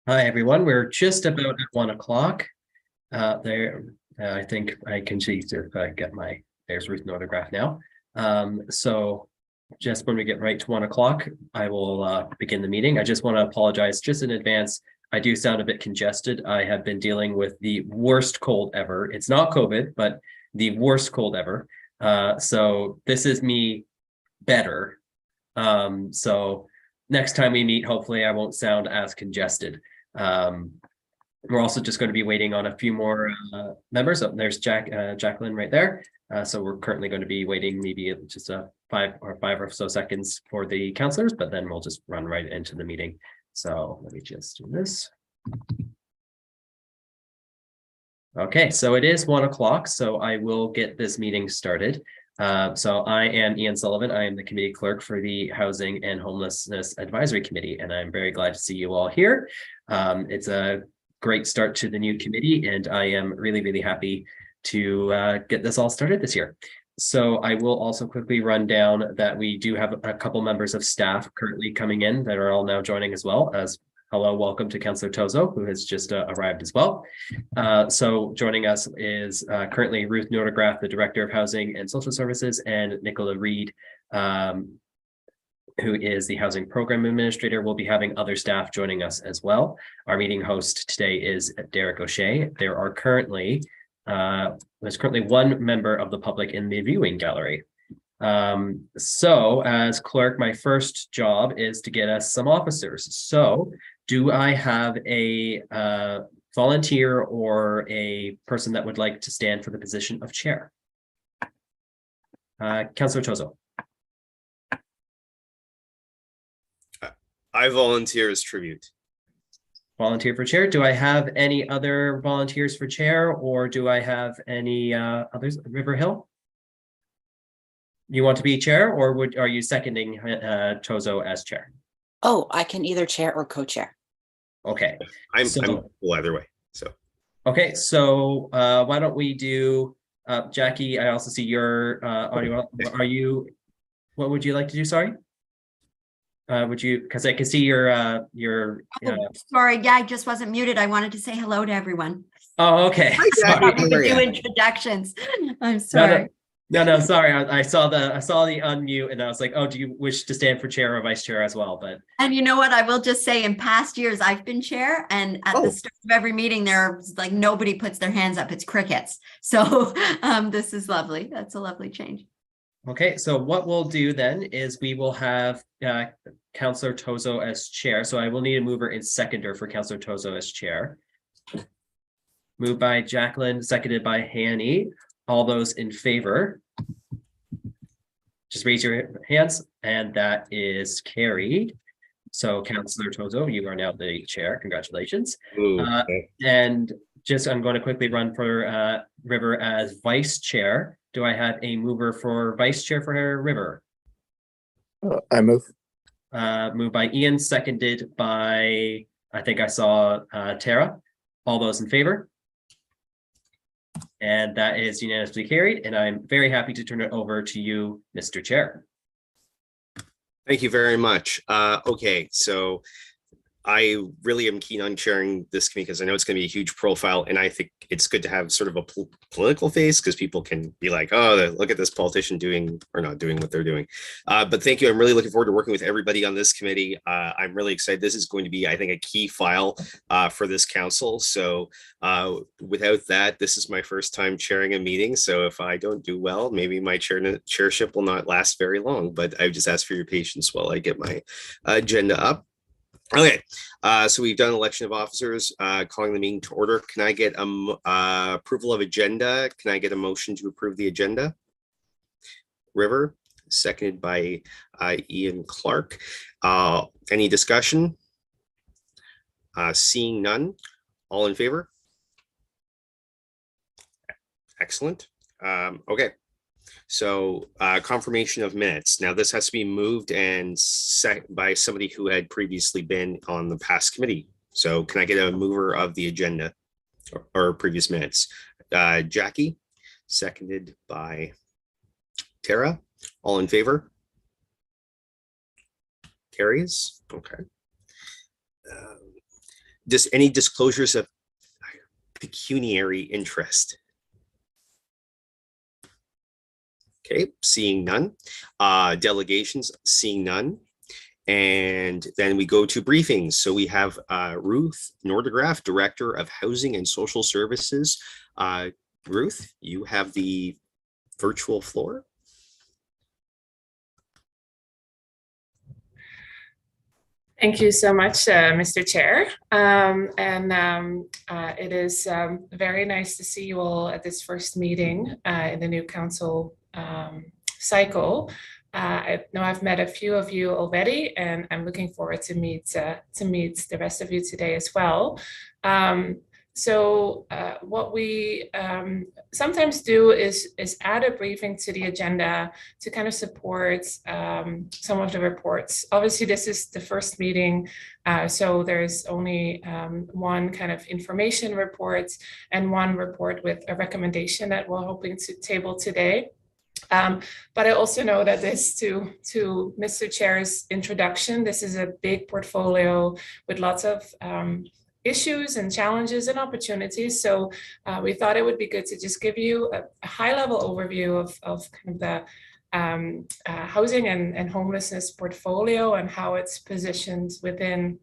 Hi, everyone. We're just about at 1 o'clock. I think I can see if I get there's Ruth autograph now. So just when we get right to 1 o'clock, I will begin the meeting. I just want to apologize just in advance. I do sound a bit congested. I have been dealing with the worst cold ever. It's not COVID, but the worst cold ever. So this is me better. So next time we meet, hopefully I won't sound as congested. We're also just going to be waiting on a few more members. Oh, there's Jacqueline right there. So we're currently going to be waiting maybe just five or so seconds for the counselors, but then we'll just run right into the meeting. So let me just do this. Okay, so it is 1 o'clock, so I will get this meeting started. So I am Ian Sullivan. I am the committee clerk for the Housing and Homelessness Advisory Committee, and I'm very glad to see you all here. It's a great start to the new committee, and I am really, really happy to get this all started this year. So I will also quickly run down that we do have a couple members of staff currently coming in that are all now joining as well. As hello, welcome to Councillor Tozo, who has just arrived as well. So joining us is currently Ruth Nordegraff, the Director of Housing and Social Services, and Nicola Reed, who is the Housing Program Administrator. We'll be having other staff joining us as well. Our meeting host today is Derek O'Shea. There's currently one member of the public in the viewing gallery. So as clerk, my first job is to get us some officers. So do I have a volunteer or a person that would like to stand for the position of chair? Councillor Tozo. I volunteer as tribute. Volunteer for chair. Do I have any other volunteers for chair, or do I have any others? River Hill? You want to be chair, or are you seconding Tozo as chair? Oh, I can either chair or co-chair. Okay. I'm cool either way. So okay, so why don't we do Jackie? I also see your audio. What would you like to do? Sorry. Would you, because I can see your sorry, yeah, I just wasn't muted. I wanted to say hello to everyone. Oh, okay. Sorry. We could do introductions. I'm sorry. No, sorry. I saw the unmute and I was like, oh, do you wish to stand for chair or vice chair as well? But and you know what? I will just say in past years, I've been chair, and at the start of every meeting, there's like nobody puts their hands up. It's crickets. So this is lovely. That's a lovely change. Okay, so what we'll do then is we will have Councillor Tozo as chair. So I will need a mover and seconder for Councillor Tozo as chair. Moved by Jacqueline, seconded by Hanny. All those in favor, just raise your hands, and that is carried. So Councillor Tozo, you are now the chair. Congratulations. Okay. And just I'm going to quickly run for River as vice chair. Do I have a mover for vice chair for her, River? I move. Moved by Ian, seconded by, I think I saw Tara. All those in favor? And that is unanimously carried. And I'm very happy to turn it over to you, Mr. Chair. Thank you very much. Okay, so I really am keen on chairing this committee because I know it's going to be a huge profile, and I think it's good to have sort of a political face because people can be like, oh, look at this politician doing or not doing what they're doing. But thank you. I'm really looking forward to working with everybody on this committee. I'm really excited. This is going to be, I think, a key file for this council. So without that, this is my first time chairing a meeting. So if I don't do well, maybe my chairship will not last very long, but I just ask for your patience while I get my agenda up. Okay, so we've done election of officers, calling the meeting to order. Can I get approval of agenda? Can I get a motion to approve the agenda? River, seconded by Ian Clark. Any discussion? Seeing none, all in favor? Excellent. Okay. So confirmation of minutes. Now this has to be moved and set by somebody who had previously been on the past committee. So can I get a mover of the agenda or previous minutes? Jackie, seconded by Tara. All in favor? Carries. Okay. any disclosures of pecuniary interest? Okay, seeing none. Delegations, seeing none. And then we go to briefings. So we have Ruth Nordegraff, Director of Housing and Social Services. Ruth, you have the virtual floor. Thank you so much, Mr. Chair. It is very nice to see you all at this first meeting in the new council cycle. I know I've met a few of you already, and I'm looking forward to meet the rest of you today as well. What we sometimes do is add a briefing to the agenda to kind of support some of the reports. Obviously, this is the first meeting, so there's only one kind of information report and one report with a recommendation that we're hoping to table today. But I also know that this, to Mr. Chair's introduction, this is a big portfolio with lots of issues and challenges and opportunities. So we thought it would be good to just give you a high-level overview of kind of the housing and homelessness portfolio and how it's positioned within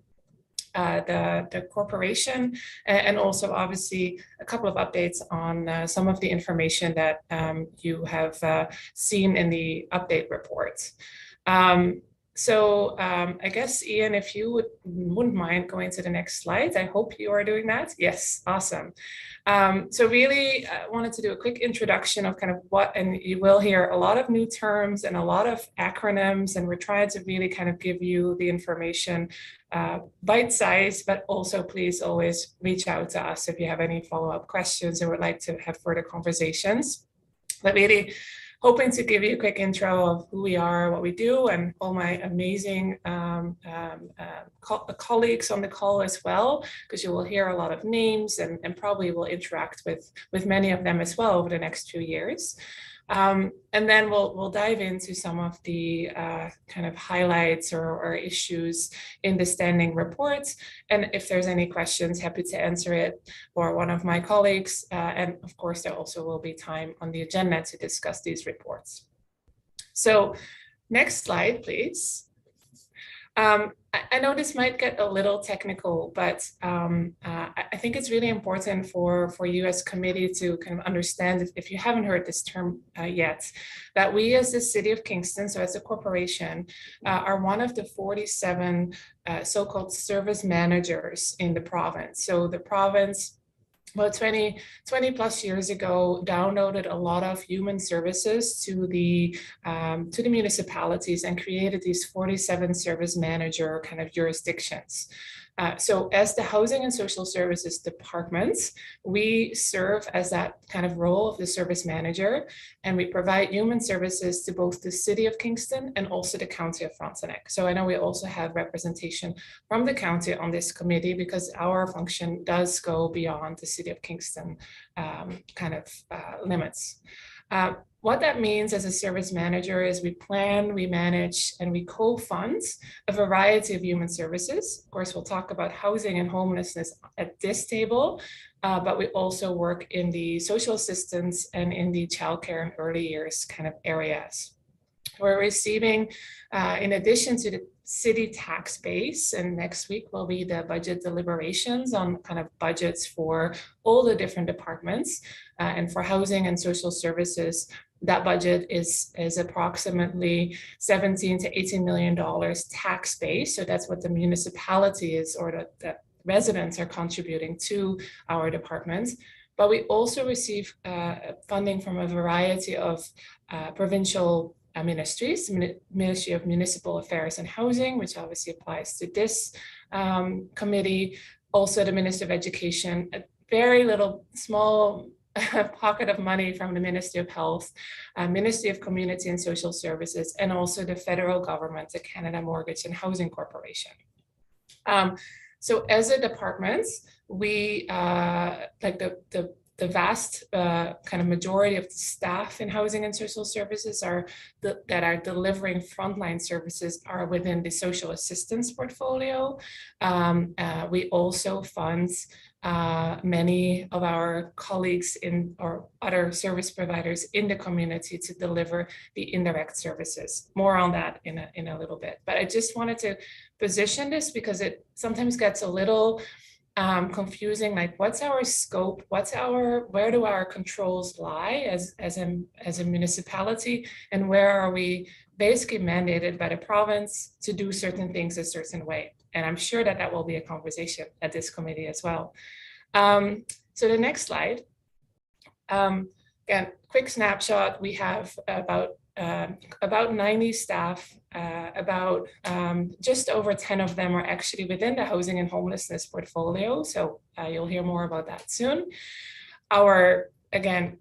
the corporation, and also obviously a couple of updates on some of the information that you have seen in the update report. I guess, Ian, if you wouldn't mind going to the next slide. I hope you are doing that. Yes, awesome. So really wanted to do a quick introduction of kind of what, and you will hear a lot of new terms and a lot of acronyms, and we're trying to really kind of give you the information bite-sized, but also please always reach out to us if you have any follow-up questions or would like to have further conversations. But really hoping to give you a quick intro of who we are, what we do, and all my amazing colleagues on the call as well, because you will hear a lot of names and probably will interact with many of them as well over the next 2 years. And then we'll dive into some of the kind of highlights or issues in the standing reports. And if there's any questions, happy to answer it, or one of my colleagues. And of course, there also will be time on the agenda to discuss these reports. So next slide, please. I know this might get a little technical, but I think it's really important for you as committee to kind of understand, if you haven't heard this term yet, that we as the City of Kingston, so as a corporation, are one of the 47 so-called service managers in the province. So the province, about 20 plus years ago, downloaded a lot of human services to the municipalities and created these 47 service manager kind of jurisdictions. So as the Housing and Social Services Department, we serve as that kind of role of the service manager, and we provide human services to both the City of Kingston and also the County of Frontenac. So I know we also have representation from the county on this committee because our function does go beyond the City of Kingston limits. What that means as a service manager is we plan, we manage, and we co-fund a variety of human services. Of course, we'll talk about housing and homelessness at this table, but we also work in the social assistance and in the childcare and early years kind of areas. We're receiving, in addition to the city tax base, and next week will be the budget deliberations on kind of budgets for all the different departments, and for housing and social services, that budget is approximately $17 to $18 million tax base. So that's what the municipality is, or the residents are contributing to our departments. But we also receive funding from a variety of provincial ministries, Ministry of Municipal Affairs and Housing, which obviously applies to this committee, also the Minister of Education, a very little small pocket of money from the Ministry of Health, Ministry of Community and Social Services, and also the federal government, the Canada Mortgage and Housing Corporation. So as a department, we like the the vast kind of majority of the staff in housing and social services that are delivering frontline services are within the social assistance portfolio. We also fund many of our colleagues or other service providers in the community to deliver the indirect services. More on that in a little bit. But I just wanted to position this because it sometimes gets a little confusing, like what's our scope, where do our controls lie as a municipality, and where are we basically mandated by the province to do certain things a certain way. And I'm sure that will be a conversation at this committee as well. So the next slide, again, quick snapshot. We have about 90 staff, just over 10 of them are actually within the housing and homelessness portfolio. So you'll hear more about that soon. Our, again,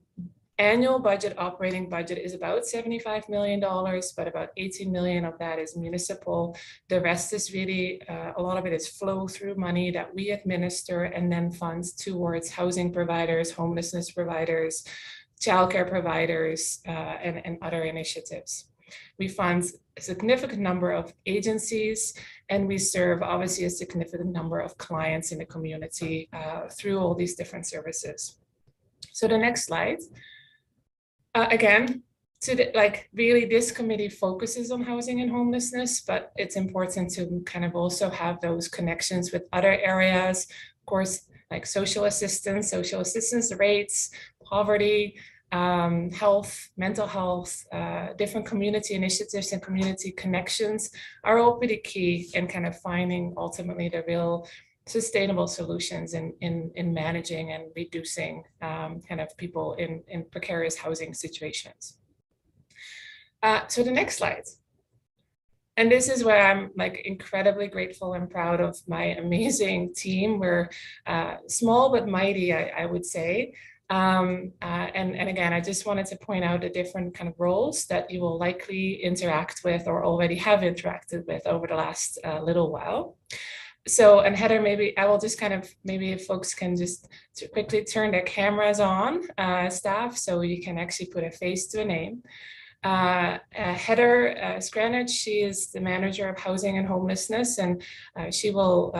annual operating budget is about $75 million, but about 18 million of that is municipal. The rest is really, a lot of it is flow through money that we administer and then funds towards housing providers, homelessness providers, childcare providers, and other initiatives. We fund a significant number of agencies, and we serve obviously a significant number of clients in the community through all these different services. So the next slide. Again, really this committee focuses on housing and homelessness, but it's important to kind of also have those connections with other areas, of course, like social assistance rates, poverty, health, mental health, different community initiatives and community connections are all pretty key in kind of finding ultimately the real sustainable solutions in managing and reducing kind of people in precarious housing situations. So the next slide. And this is where I'm like incredibly grateful and proud of my amazing team. We're small but mighty, I would say. And again, I just wanted to point out the different kind of roles that you will likely interact with or already have interacted with over the last little while. So, and Heather, maybe I will just kind of, maybe if folks can just quickly turn their cameras on, staff, so you can actually put a face to a name. Heather Scranage, she is the manager of housing and homelessness, and she will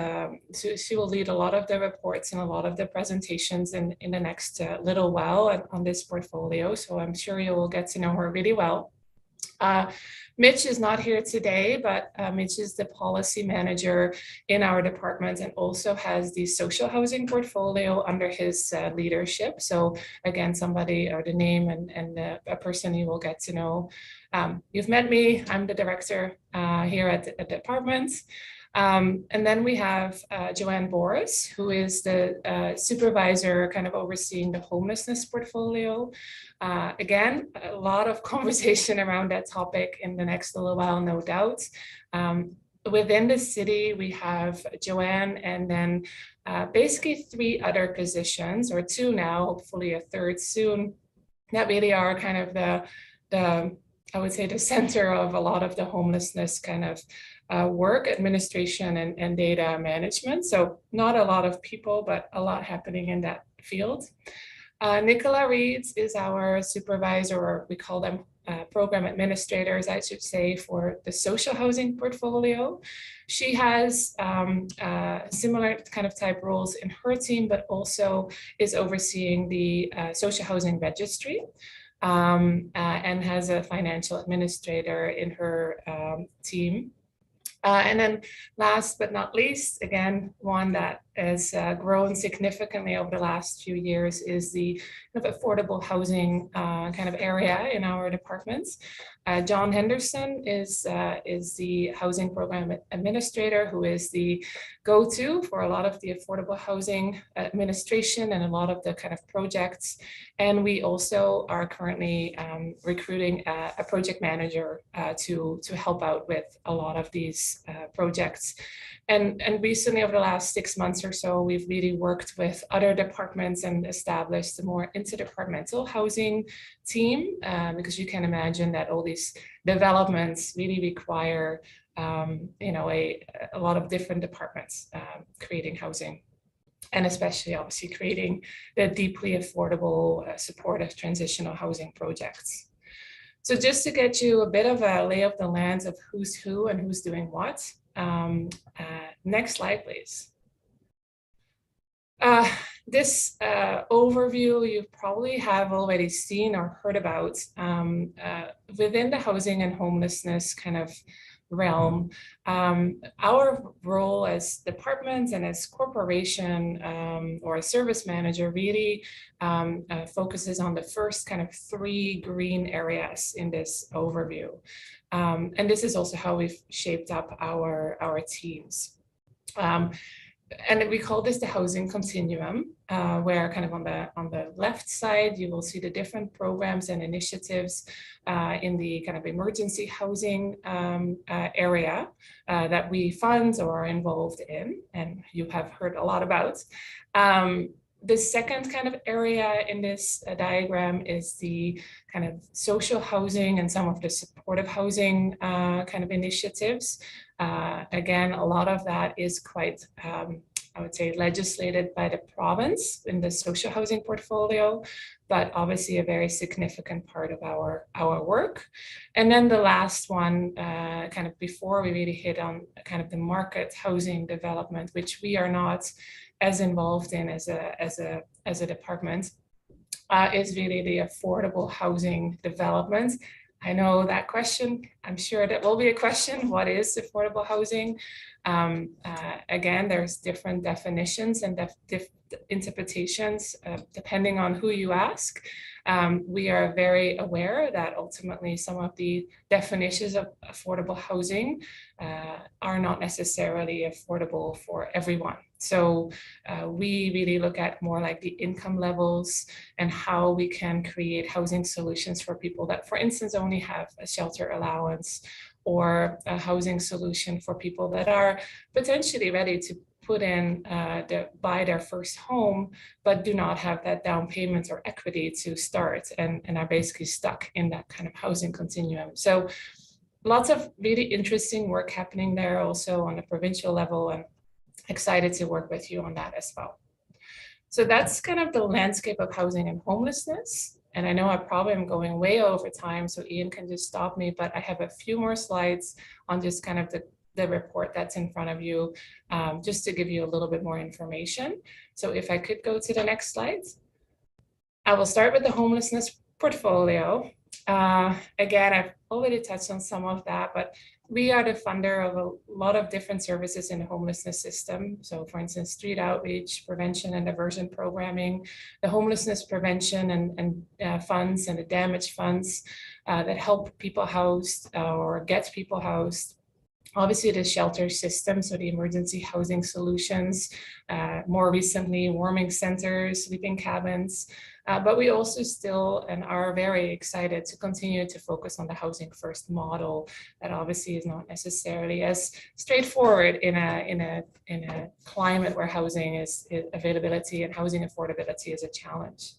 lead a lot of the reports and a lot of the presentations in the next little while on this portfolio. So I'm sure you will get to know her really well. Mitch is not here today, but Mitch is the policy manager in our department and also has the social housing portfolio under his leadership. So again, somebody or the name and a person you will get to know. You've met me, I'm the director here at the department. And then we have Joanne Boris, who is the supervisor kind of overseeing the homelessness portfolio. Again, a lot of conversation around that topic in the next little while, no doubt. Within the city, we have Joanne and then basically 3 other positions, or 2 now, hopefully a 3rd soon, that really are kind of the I would say the center of a lot of the homelessness kind of work, administration and data management. So not a lot of people, but a lot happening in that field. Nicola Reeds is our supervisor, or we call them program administrators, I should say, for the social housing portfolio. She has similar kind of type roles in her team, but also is overseeing the social housing registry. And has a financial administrator in her team. And then last but not least, again, one that has grown significantly over the last few years is the kind of affordable housing kind of area in our departments. John Henderson is the housing program administrator, who is the go-to for a lot of the affordable housing administration and a lot of the kind of projects. And we also are currently recruiting a project manager to help out with a lot of these projects. And recently, over the last 6 months or so, we've really worked with other departments and established a more interdepartmental housing team, because you can imagine that all these developments really require, a lot of different departments creating housing. and especially obviously creating the deeply affordable, supportive transitional housing projects. So just to get you a bit of a lay of the land of who's who and who's doing what. Next slide, please. This overview you probably have already seen or heard about within the housing and homelessness kind of realm. Our role as departments and as corporation or a service manager really focuses on the first kind of 3 green areas in this overview. And this is also how we've shaped up our teams. And we call this the housing continuum, where kind of on the left side, you will see the different programs and initiatives in the kind of emergency housing area that we fund or are involved in, and you have heard a lot about. The second kind of area in this diagram is the kind of social housing and some of the supportive housing kind of initiatives. Again, a lot of that is quite, I would say, legislated by the province in the social housing portfolio, but obviously a very significant part of our work. And then the last one, kind of before we really hit on kind of the market housing development, which we are not as involved in as a department, is really the affordable housing development. I know that question. I'm sure that will be a question. What is affordable housing? Again, there's different definitions and interpretations depending on who you ask. We are very aware that ultimately some of the definitions of affordable housing are not necessarily affordable for everyone. So we really look at more like the income levels and how we can create housing solutions for people that, for instance, only have a shelter allowance, or a housing solution for people that are potentially ready to put in, buy their first home, but do not have that down payment or equity to start, and are basically stuck in that kind of housing continuum. So lots of really interesting work happening there also on a provincial level, and excited to work with you on that as well. So that's kind of the landscape of housing and homelessness. And I know I probably am going way over time, so Ian can just stop me, but I have a few more slides on just kind of the report that's in front of you, just to give you a little bit more information. So if I could go to the next slides. I will start with the homelessness portfolio. Again, I've already touched on some of that, but we are the funder of a lot of different services in the homelessness system. So for instance, street outreach, prevention and diversion programming, the homelessness prevention and funds and the damage funds that help people housed or get people housed. Obviously the shelter system, so the emergency housing solutions, more recently warming centers, sleeping cabins, but we also still and are very excited to continue to focus on the housing first model that obviously is not necessarily as straightforward in a climate where housing is availability and housing affordability is a challenge.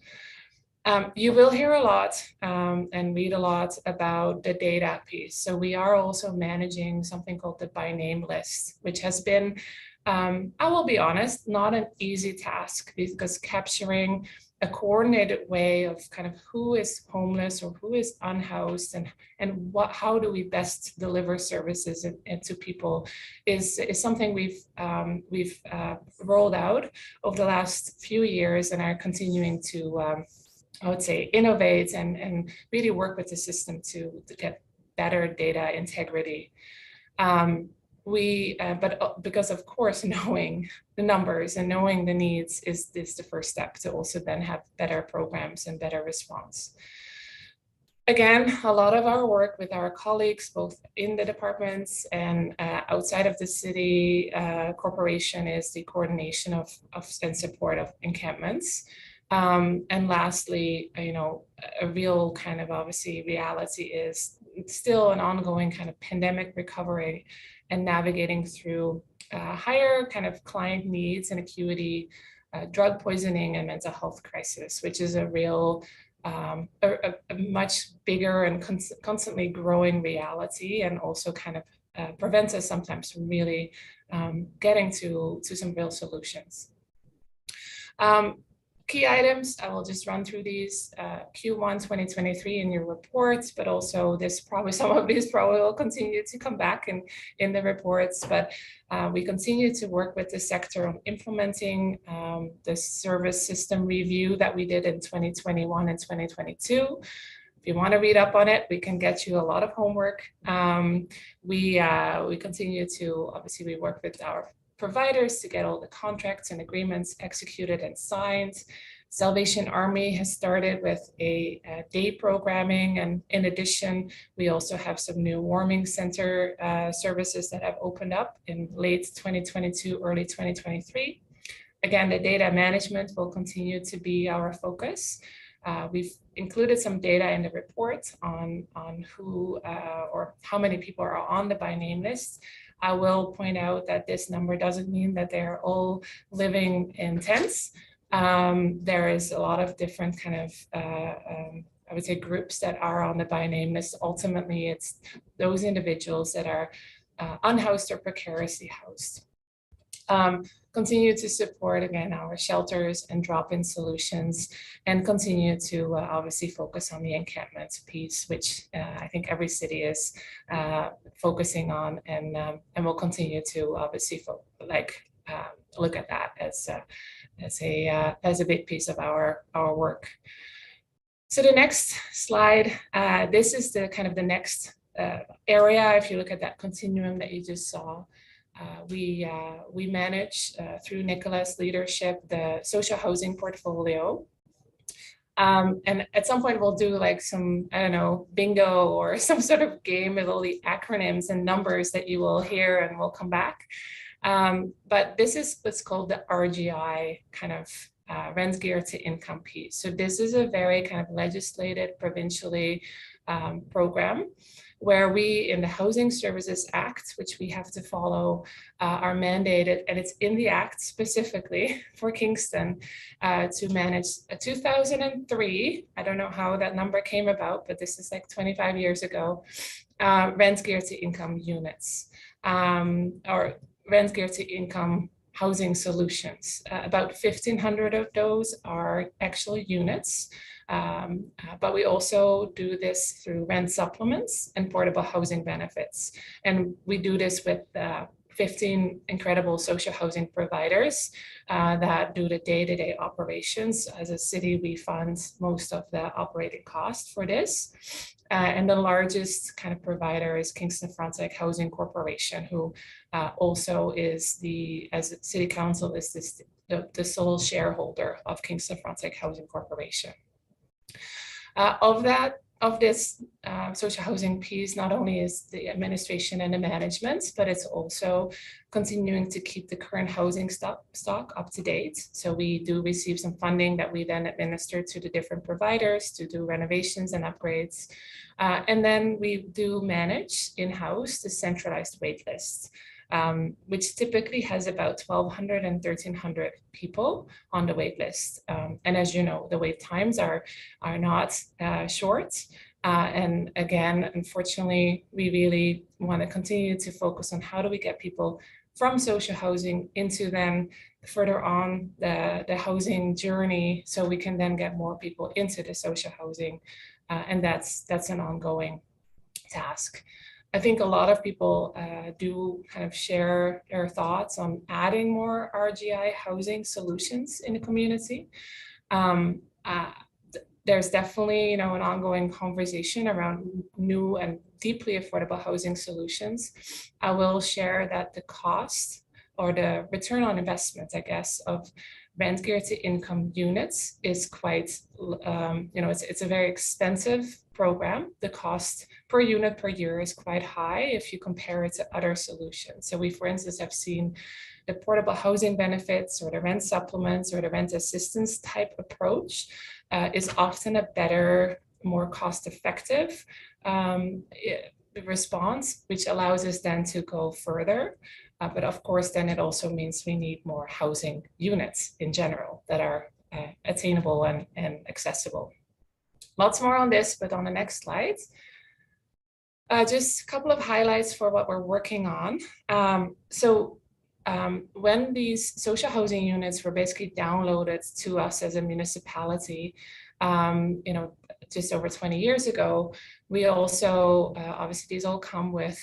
You will hear a lot and read a lot about the data piece. So we are also managing something called the by name list, which has been, I will be honest, not an easy task, because capturing a coordinated way of kind of who is homeless or who is unhoused and how do we best deliver services and to people is something we've rolled out over the last few years and are continuing to I would say innovate and really work with the system to get better data integrity. But because of course, knowing the numbers and knowing the needs is the first step to also then have better programs and better response. Again, a lot of our work with our colleagues, both in the departments and outside of the city corporation, is the coordination of and support of encampments. And lastly, you know, a real kind of obviously reality is still an ongoing kind of pandemic recovery and navigating through higher kind of client needs and acuity, drug poisoning and mental health crisis, which is a real, a much bigger and constantly growing reality, and also kind of prevents us sometimes from really getting to some real solutions. Key items, I will just run through these Q1 2023 in your reports, but also some of these probably will continue to come back in the reports, but we continue to work with the sector on implementing the service system review that we did in 2021 and 2022. If you want to read up on it, we can get you a lot of homework. We continue to, obviously, we work with our providers to get all the contracts and agreements executed and signed. Salvation Army has started with a day programming, and in addition, we also have some new warming center services that have opened up in late 2022, early 2023. Again, the data management will continue to be our focus. We've included some data in the report on who or how many people are on the by name list. I will point out that this number doesn't mean that they're all living in tents. There is a lot of different kind of, I would say, groups that are on the by name list. Ultimately, it's those individuals that are unhoused or precariously housed. Continue to support, again, our shelters and drop-in solutions, and continue to obviously focus on the encampment piece, which I think every city is focusing on, and we'll continue to obviously look at that as a big piece of our work. So the next slide, this is the kind of the next area. If you look at that continuum that you just saw, we manage through Nicola's leadership the social housing portfolio, and at some point we'll do like some, I don't know, bingo or some sort of game with all the acronyms and numbers that you will hear, and we'll come back. But this is what's called the RGI kind of rent gear to income piece. So this is a very kind of legislated provincially program, where we, in the Housing Services Act, which we have to follow, are mandated, and it's in the Act specifically for Kingston, to manage a 2003, I don't know how that number came about, but this is like 25 years ago, rent gear to income units, or rent gear to income housing solutions. About 1,500 of those are actual units. But we also do this through rent supplements and portable housing benefits. And we do this with 15 incredible social housing providers that do the day-to-day operations. As a city, we fund most of the operating costs for this. And the largest kind of provider is Kingston Frontenac Housing Corporation, who also is as a city council, is the sole shareholder of Kingston Frontenac Housing Corporation. Of this social housing piece, not only is the administration and the management, but it's also continuing to keep the current housing stock up to date. So we do receive some funding that we then administer to the different providers to do renovations and upgrades. And then we do manage in-house the centralized wait list, which typically has about 1,200 and 1,300 people on the wait list. And as you know, the wait times are not short. And again, unfortunately, we really want to continue to focus on how do we get people from social housing into then further on the housing journey, so we can then get more people into the social housing. And that's an ongoing task. I think a lot of people do kind of share their thoughts on adding more RGI housing solutions in the community. There's definitely, an ongoing conversation around new and deeply affordable housing solutions. I will share that the cost or the return on investment, I guess, of rent gear to income units is quite, it's a very expensive program. The cost per unit per year is quite high if you compare it to other solutions. So we, for instance, have seen the portable housing benefits or the rent supplements or the rent assistance type approach is often a better, more cost-effective response, which allows us then to go further. But of course, then it also means we need more housing units in general that are attainable and accessible. Lots more on this, but on the next slide. Just a couple of highlights for what we're working on. So when these social housing units were basically downloaded to us as a municipality, just over 20 years ago, we also, obviously these all come with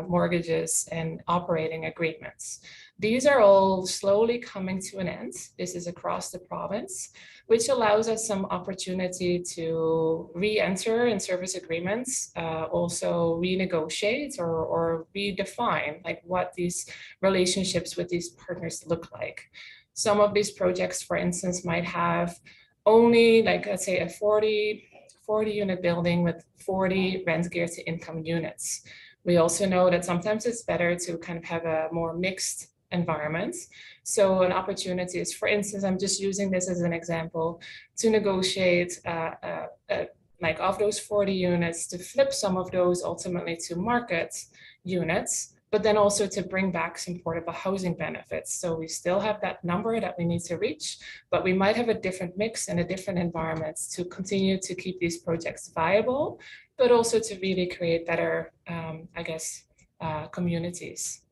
mortgages and operating agreements. These are all slowly coming to an end. This is across the province, which allows us some opportunity to re-enter in service agreements, also renegotiate or redefine like what these relationships with these partners look like. Some of these projects, for instance, might have only like, let's say a 40 unit building with 40 rent geared to income units. We also know that sometimes it's better to kind of have a more mixed environment. So an opportunity is, for instance, I'm just using this as an example, to negotiate like of those 40 units, to flip some of those ultimately to market units, but then also to bring back some portable housing benefits. So we still have that number that we need to reach, but we might have a different mix and a different environments to continue to keep these projects viable, but also to really create better, communities.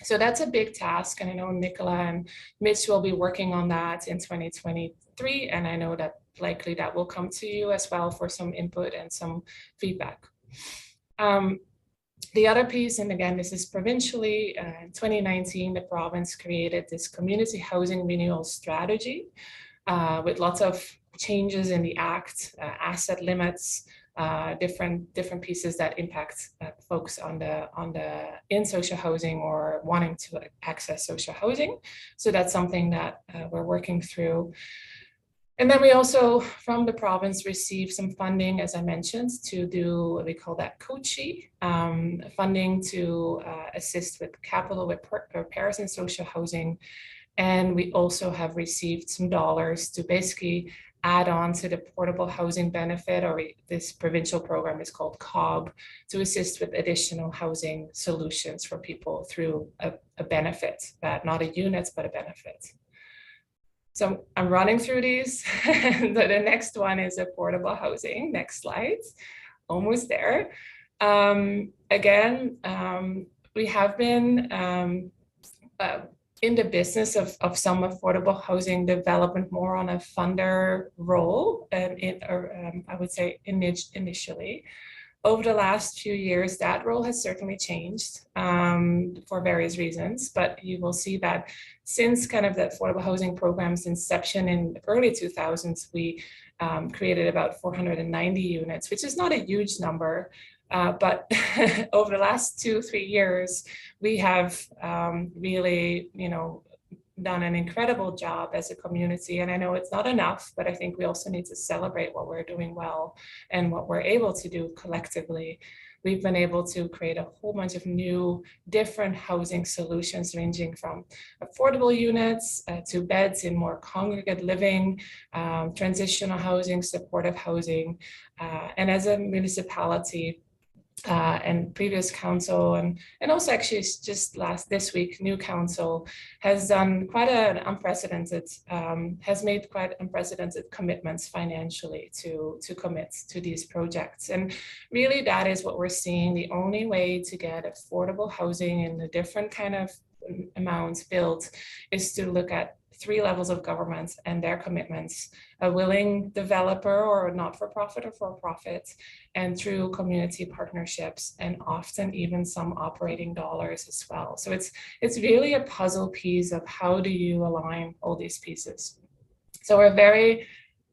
So that's a big task. And I know Nicola and Mitch will be working on that in 2023. And I know that likely that will come to you as well for some input and some feedback. The other piece, and again, this is provincially, in 2019, the province created this community housing renewal strategy with lots of changes in the act, asset limits, different pieces that impact folks in social housing or wanting to access social housing. So that's something that we're working through. And then we also, from the province, received some funding, as I mentioned, to do what we call that COACHI, funding to assist with capital repairs in social housing. And we also have received some dollars to basically add on to the portable housing benefit, or this provincial program is called COB, to assist with additional housing solutions for people through a benefit, not a unit, but a benefit. So I'm running through these. The next one is affordable housing. Next slide. Almost there. Again, we have been in the business of some affordable housing development more on a funder role, I would say initially. Over the last few years, that role has certainly changed for various reasons, but you will see that since kind of the affordable housing program's inception in the early 2000s, we created about 490 units, which is not a huge number, but over the last 2-3 years, we have really, done an incredible job as a community. And I know it's not enough, but I think we also need to celebrate what we're doing well and what we're able to do collectively. We've been able to create a whole bunch of new different housing solutions, ranging from affordable units to beds in more congregate living, transitional housing, supportive housing. And as a municipality, and previous council, and also actually just this week, new council has done quite an unprecedented, has made quite unprecedented commitments financially to commit to these projects. And really that is what we're seeing. The only way to get affordable housing in the different kind of amounts built is to look at 3 levels of government and their commitments, a willing developer or not-for-profit or for-profit, and through community partnerships, and often even some operating dollars as well. So it's really a puzzle piece of how do you align all these pieces. So we're very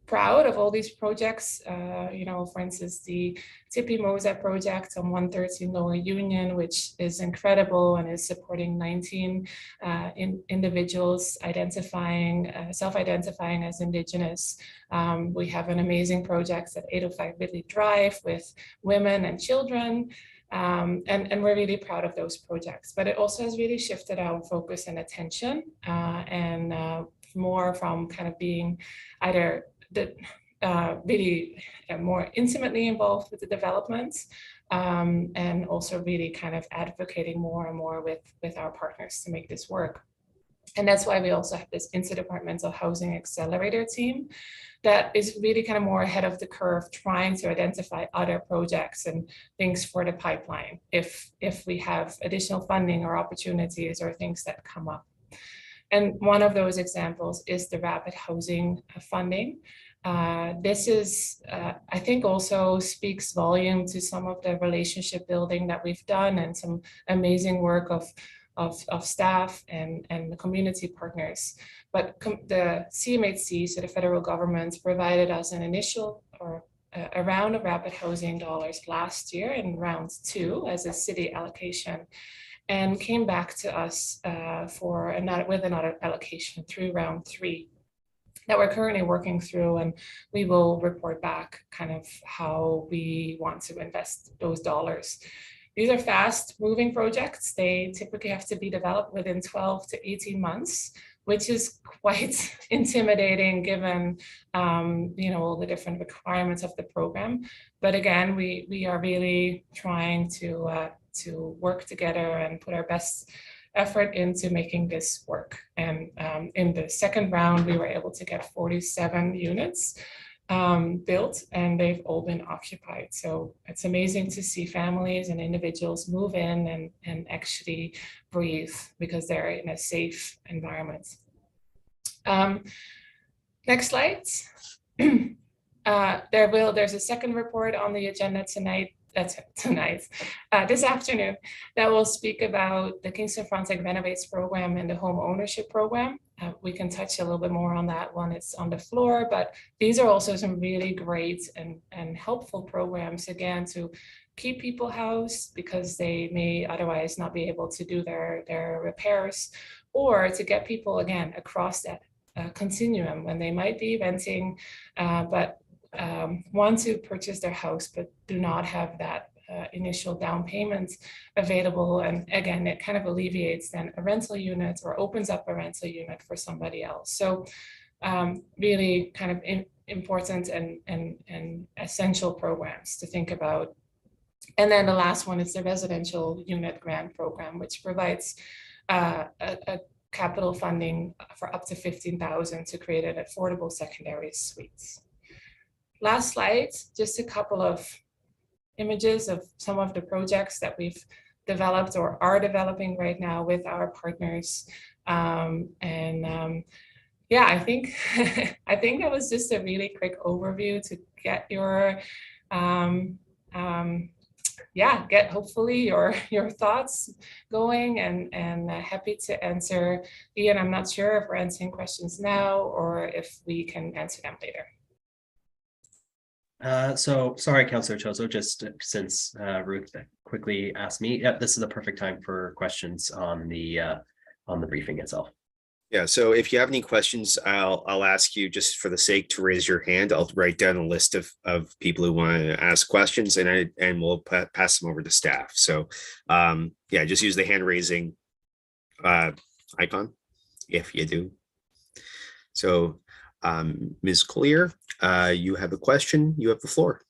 proud of all these projects. For instance, the Tippy Mosa project on 113 Lower Union, which is incredible and is supporting 19 individuals self-identifying as Indigenous. We have an amazing project at 805 Ridley Drive with women and children. And we're really proud of those projects, but it also has really shifted our focus and attention and more from kind of being either really more intimately involved with the developments, and also really kind of advocating more and more with our partners to make this work. And that's why we also have this interdepartmental housing accelerator team that is really kind of more ahead of the curve, trying to identify other projects and things for the pipeline if we have additional funding or opportunities or things that come up. And one of those examples is the rapid housing funding. This is, I think, also speaks volume to some of the relationship building that we've done and some amazing work of staff and the community partners. But the CMHC, so the federal government, provided us an initial or a round of rapid housing dollars last year in round 2 as a city allocation, and came back to us with another allocation through round 3 that we're currently working through, and we will report back kind of how we want to invest those dollars. These are fast moving projects. They typically have to be developed within 12 to 18 months, which is quite intimidating given all the different requirements of the program. But again, we are really trying to work together and put our best effort into making this work. And in the second round, we were able to get 47 units built, and they've all been occupied. So it's amazing to see families and individuals move in and actually breathe because they're in a safe environment. Next slide. There's a second report on the agenda this afternoon, that will speak about the Kingston Frontenac Renovates program and the home ownership program. We can touch a little bit more on that one. It's on the floor, but these are also some really great and helpful programs, again, to keep people housed because they may otherwise not be able to do their repairs, or to get people, again, across that continuum when they might be renting, but want to purchase their house, but do not have that initial down payment available. And again, it kind of alleviates then a rental unit or opens up a rental unit for somebody else. So really kind of important and essential programs to think about. And then the last one is the residential unit grant program, which provides a capital funding for up to $15,000 to create an affordable secondary suites. Last slide, just a couple of images of some of the projects that we've developed or are developing right now with our partners. Yeah, I think I think that was just a really quick overview to get your hopefully your thoughts going, and happy to answer. Ian, I'm not sure if we're answering questions now or if we can answer them later. So sorry, Councillor Chozo, just since Ruth quickly asked me, this is the perfect time for questions on the briefing itself. Yeah, so if you have any questions, I'll ask you just for the sake to raise your hand. I'll write down a list of people who want to ask questions, and we'll pass them over to staff. So yeah, just use the hand raising icon if you do. So Ms. Collier, you have a question. You have the floor.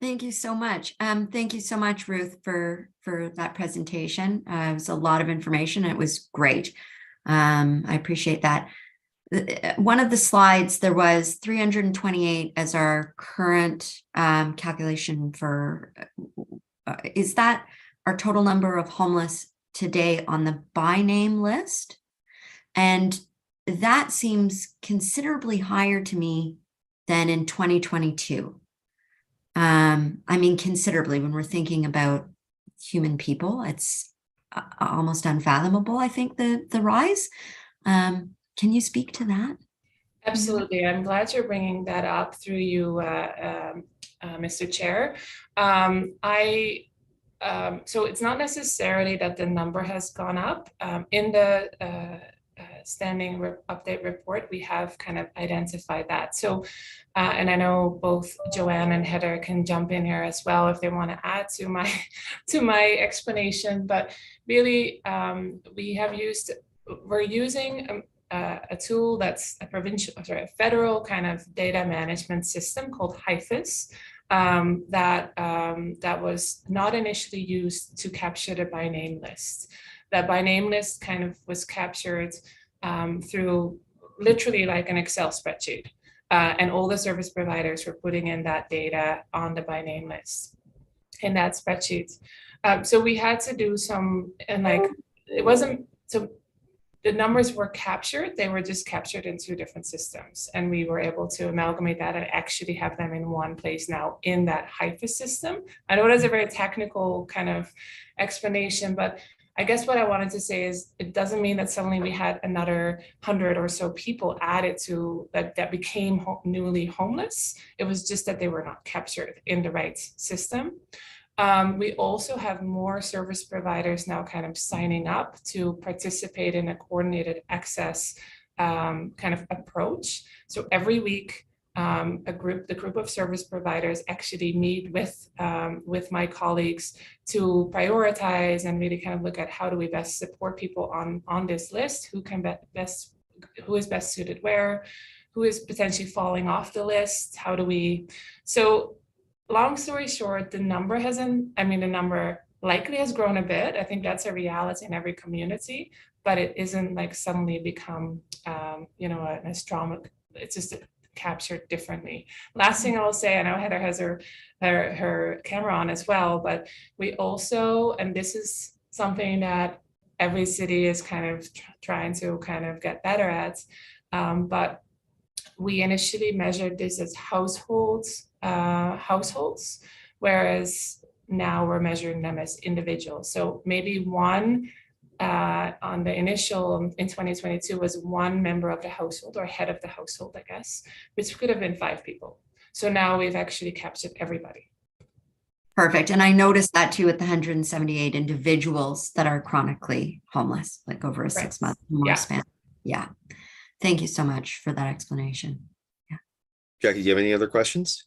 Thank you so much. Thank you so much, Ruth, for that presentation. It was a lot of information. It was great. I appreciate that. One of the slides, there was 328 as our current calculation for, is that our total number of homeless today on the by name list? And that seems considerably higher to me than in 2022. I mean, considerably, when we're thinking about human people, it's almost unfathomable, I think, the rise. Can you speak to that? Absolutely. I'm glad you're bringing that up through you, Mr. Chair. So it's not necessarily that the number has gone up. In the standing update report, we have kind of identified that. So, and I know both Joanne and Heather can jump in here as well if they want to add to my explanation. But really, we're using a tool that's a federal kind of data management system called HIFIS. That was not initially used to capture the by name list. That by name list kind of was captured through literally like an Excel spreadsheet. And all the service providers were putting in that data on the by name list in that spreadsheet. So we had to do some, and like, it wasn't, so the numbers were captured, they were just captured in two different systems. And we were able to amalgamate that and actually have them in one place now in that HIFA system. I know it is a very technical kind of explanation, but I guess what I wanted to say is it doesn't mean that suddenly we had another 100 or so people added to that became newly homeless. It was just that they were not captured in the right system. We also have more service providers now kind of signing up to participate in a coordinated access kind of approach. So every week, the group of service providers actually meet with my colleagues to prioritize and really kind of look at how do we best support people on this list, who is best suited where, who is potentially falling off the list, how do we, so long story short, the number likely has grown a bit. I think that's a reality in every community, but it isn't like suddenly become, a strong, it's just captured differently. Last thing I'll say, I know Heather has her camera on as well, but we also, and this is something that every city is kind of trying to kind of get better at, but we initially measured this as households, whereas now we're measuring them as individuals. So maybe one on the initial in 2022 was one member of the household or head of the household, I guess, which could have been 5 people. So now we've actually captured everybody. Perfect. And I noticed that too with the 178 individuals that are chronically homeless, like over a 6-month span. Yeah. Thank you so much for that explanation. Yeah. Jackie, do you have any other questions?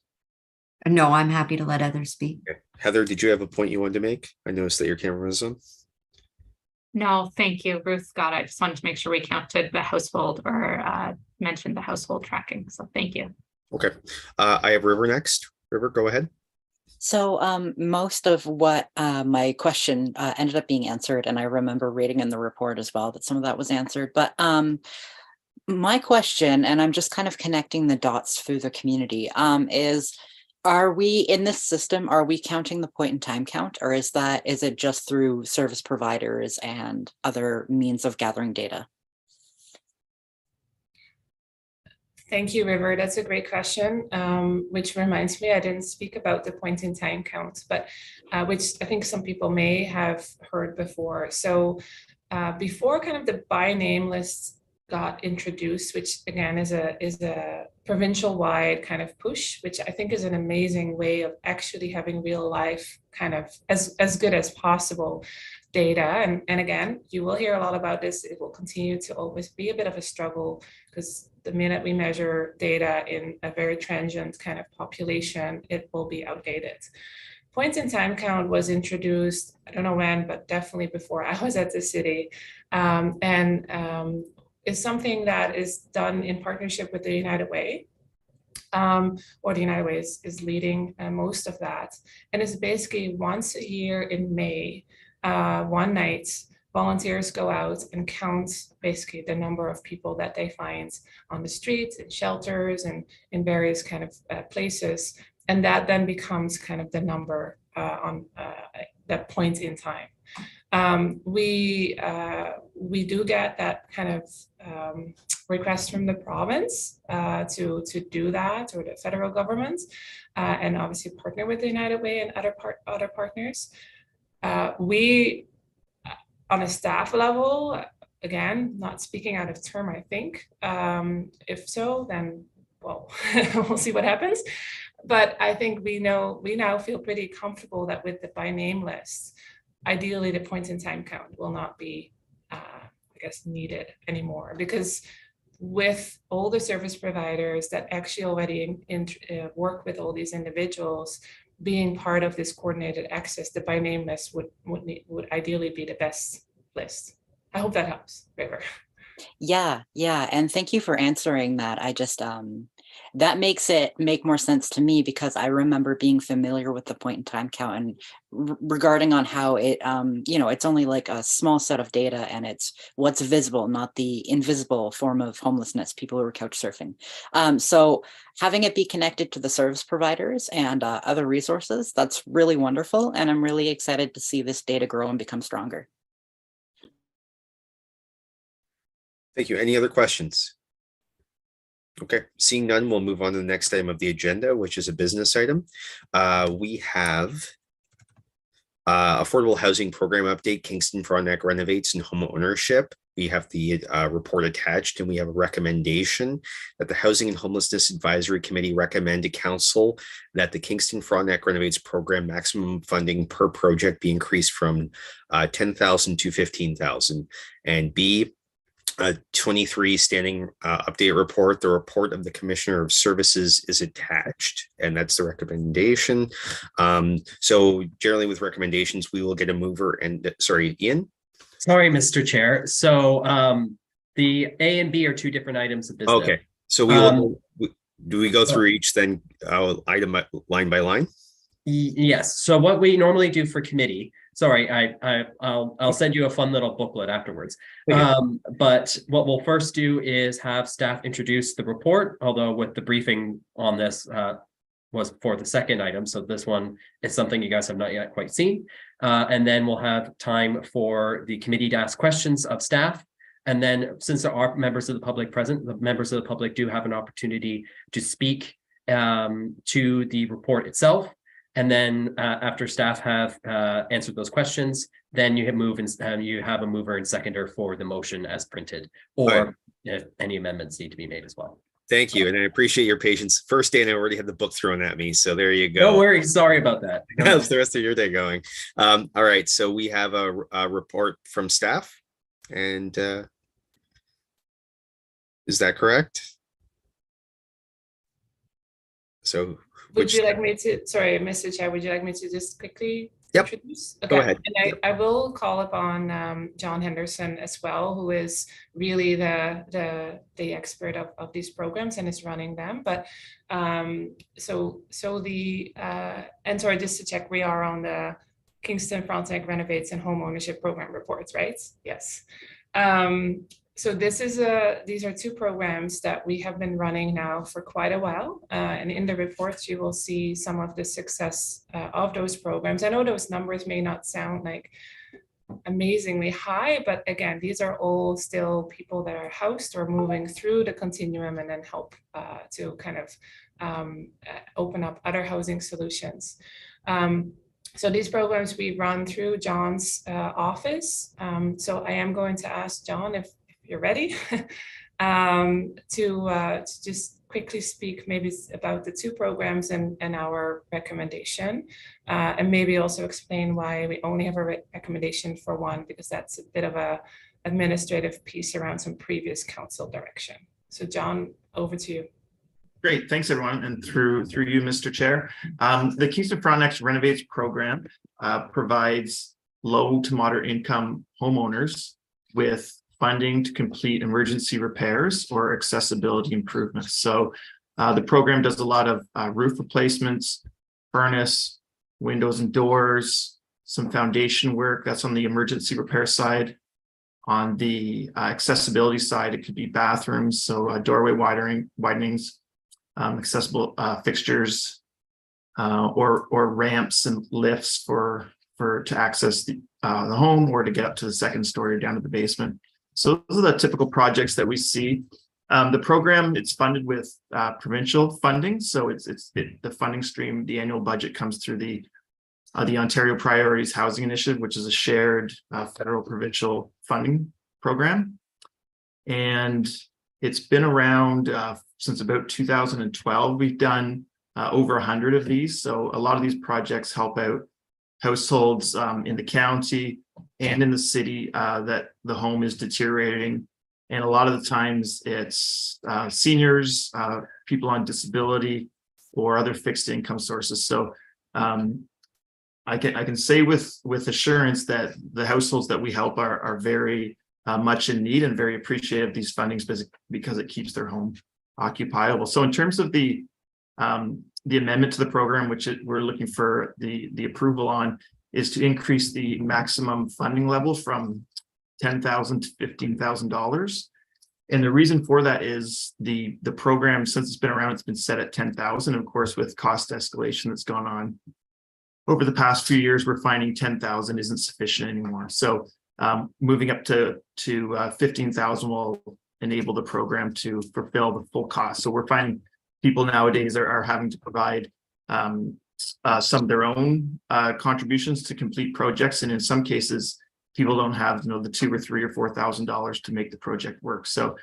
No, I'm happy to let others speak. Okay. Heather, did you have a point you wanted to make? I noticed that your camera was on. No, thank you, Ruth. Got it. I just wanted to make sure we counted the household or mentioned the household tracking. So thank you. Okay. I have River next. River, go ahead. So most of what my question ended up being answered, and I remember reading in the report as well that some of that was answered. But my question, and I'm just kind of connecting the dots through the community, is, are we in this system, are we counting the point in time count, or is it just through service providers and other means of gathering data? Thank you, River. That's a great question, which reminds me, I didn't speak about the point in time count, but which I think some people may have heard before. So before kind of the by name lists got introduced, which again is a provincial wide kind of push, which I think is an amazing way of actually having real life kind of as good as possible data. And again, you will hear a lot about this. It will continue to always be a bit of a struggle because the minute we measure data in a very transient kind of population, it will be outdated. Point in time count was introduced, I don't know when, but definitely before I was at the city. Is something that is done in partnership with the United Way, or the United Way is leading most of that. And it's basically once a year in May, one night, volunteers go out and count basically the number of people that they find on the streets, in shelters, and in various kind of places. And that then becomes kind of the number on that point in time. We do get that kind of request from the province to do that, or the federal government, and obviously partner with the United Way and other partners. We, on a staff level, again, not speaking out of term, I think. If so, then well, we'll see what happens. But I think we now feel pretty comfortable that with the by name list, ideally the point in time count will not be, I guess, needed anymore, because with all the service providers that actually already work with all these individuals, being part of this coordinated access, the by name list would ideally be the best list. I hope that helps, River. Yeah, and thank you for answering that. I just that makes it make more sense to me, because I remember being familiar with the point in time count and regarding on how it it's only like a small set of data, and it's what's visible, not the invisible form of homelessness, people who are couch surfing. So having it be connected to the service providers and other resources, that's really wonderful, and I'm really excited to see this data grow and become stronger. Thank you. Any other questions? Okay, seeing none, we'll move on to the next item of the agenda, which is a business item. We have affordable housing program update, Kingston Frontenac renovates and home ownership. We have the report attached, and we have a recommendation that the Housing and Homelessness Advisory Committee recommend to council that the Kingston Frontenac renovates program maximum funding per project be increased from 10,000 to 15,000. And B, 23 standing update report. The report of the Commissioner of Services is attached, and that's the recommendation. So generally with recommendations, we will get a mover and sorry, Ian. Sorry, Mr. Chair. So the A and B are two different items of business. Okay, so we will. Do we go through each then item line by line? Yes. So what we normally do for committee. Sorry, I'll send you a fun little booklet afterwards. Okay. But what we'll first do is have staff introduce the report, although with the briefing on this was for the second item. So this one is something you guys have not yet quite seen. And then we'll have time for the committee to ask questions of staff. And then since there are members of the public present, the members of the public do have an opportunity to speak to the report itself. And then after staff have answered those questions, then you move and you have a mover and seconder for the motion as printed, or if any amendments need to be made as well. Thank you, and I appreciate your patience. First day, and I already had the book thrown at me, so there you go. Don't worry, sorry about that. How's the rest of your day going? All right, so we have a report from staff, and is that correct? So would you like me to, sorry, Mr. Chair, would you like me to just quickly introduce? Okay. Go ahead. And I will call upon John Henderson as well, who is really the expert of these programs and is running them. But so the and sorry, just to check, we are on the Kingston Frontenac renovates and home ownership program reports, right? Yes. So these are two programs that we have been running now for quite a while. And in the reports, you will see some of the success of those programs. I know those numbers may not sound like amazingly high, but again, these are all still people that are housed or moving through the continuum and then help to kind of open up other housing solutions. So these programs we run through John's office. So I am going to ask John if you're ready to just quickly speak maybe about the two programs and our recommendation, and maybe also explain why we only have a recommendation for one, because that's a bit of a administrative piece around some previous council direction. So John, over to you. Great, thanks everyone, and through you, Mr. Chair. The Kingston Frontenac Renovates program provides low to moderate income homeowners with funding to complete emergency repairs or accessibility improvements. So the program does a lot of roof replacements, furnace, windows and doors, some foundation work. That's on the emergency repair side. On the accessibility side, it could be bathrooms, so doorway widenings, accessible fixtures, or ramps and lifts to access the home or to get up to the second story or down to the basement. So those are the typical projects that we see. The program, it's funded with provincial funding. So the funding stream, the annual budget comes through the Ontario Priorities Housing Initiative, which is a shared federal provincial funding program. And it's been around since about 2012. We've done over 100 of these. So a lot of these projects help out households in the county and in the city that the home is deteriorating. And a lot of the times it's seniors, people on disability, or other fixed income sources. So I can say with assurance that the households that we help are very much in need and very appreciative of these fundings because it keeps their home occupiable. So in terms of the amendment to the program, which we're looking for the approval on, is to increase the maximum funding level from $10,000 to $15,000. And the reason for that is the program, since it's been around, it's been set at $10,000. Of course, with cost escalation that's gone on over the past few years, we're finding $10,000 isn't sufficient anymore. So moving up to 15,000 will enable the program to fulfill the full cost. So we're finding people nowadays are having to provide some of their own contributions to complete projects, and in some cases, people don't have the $2,000 or $3,000 or $4,000 to make the project work. So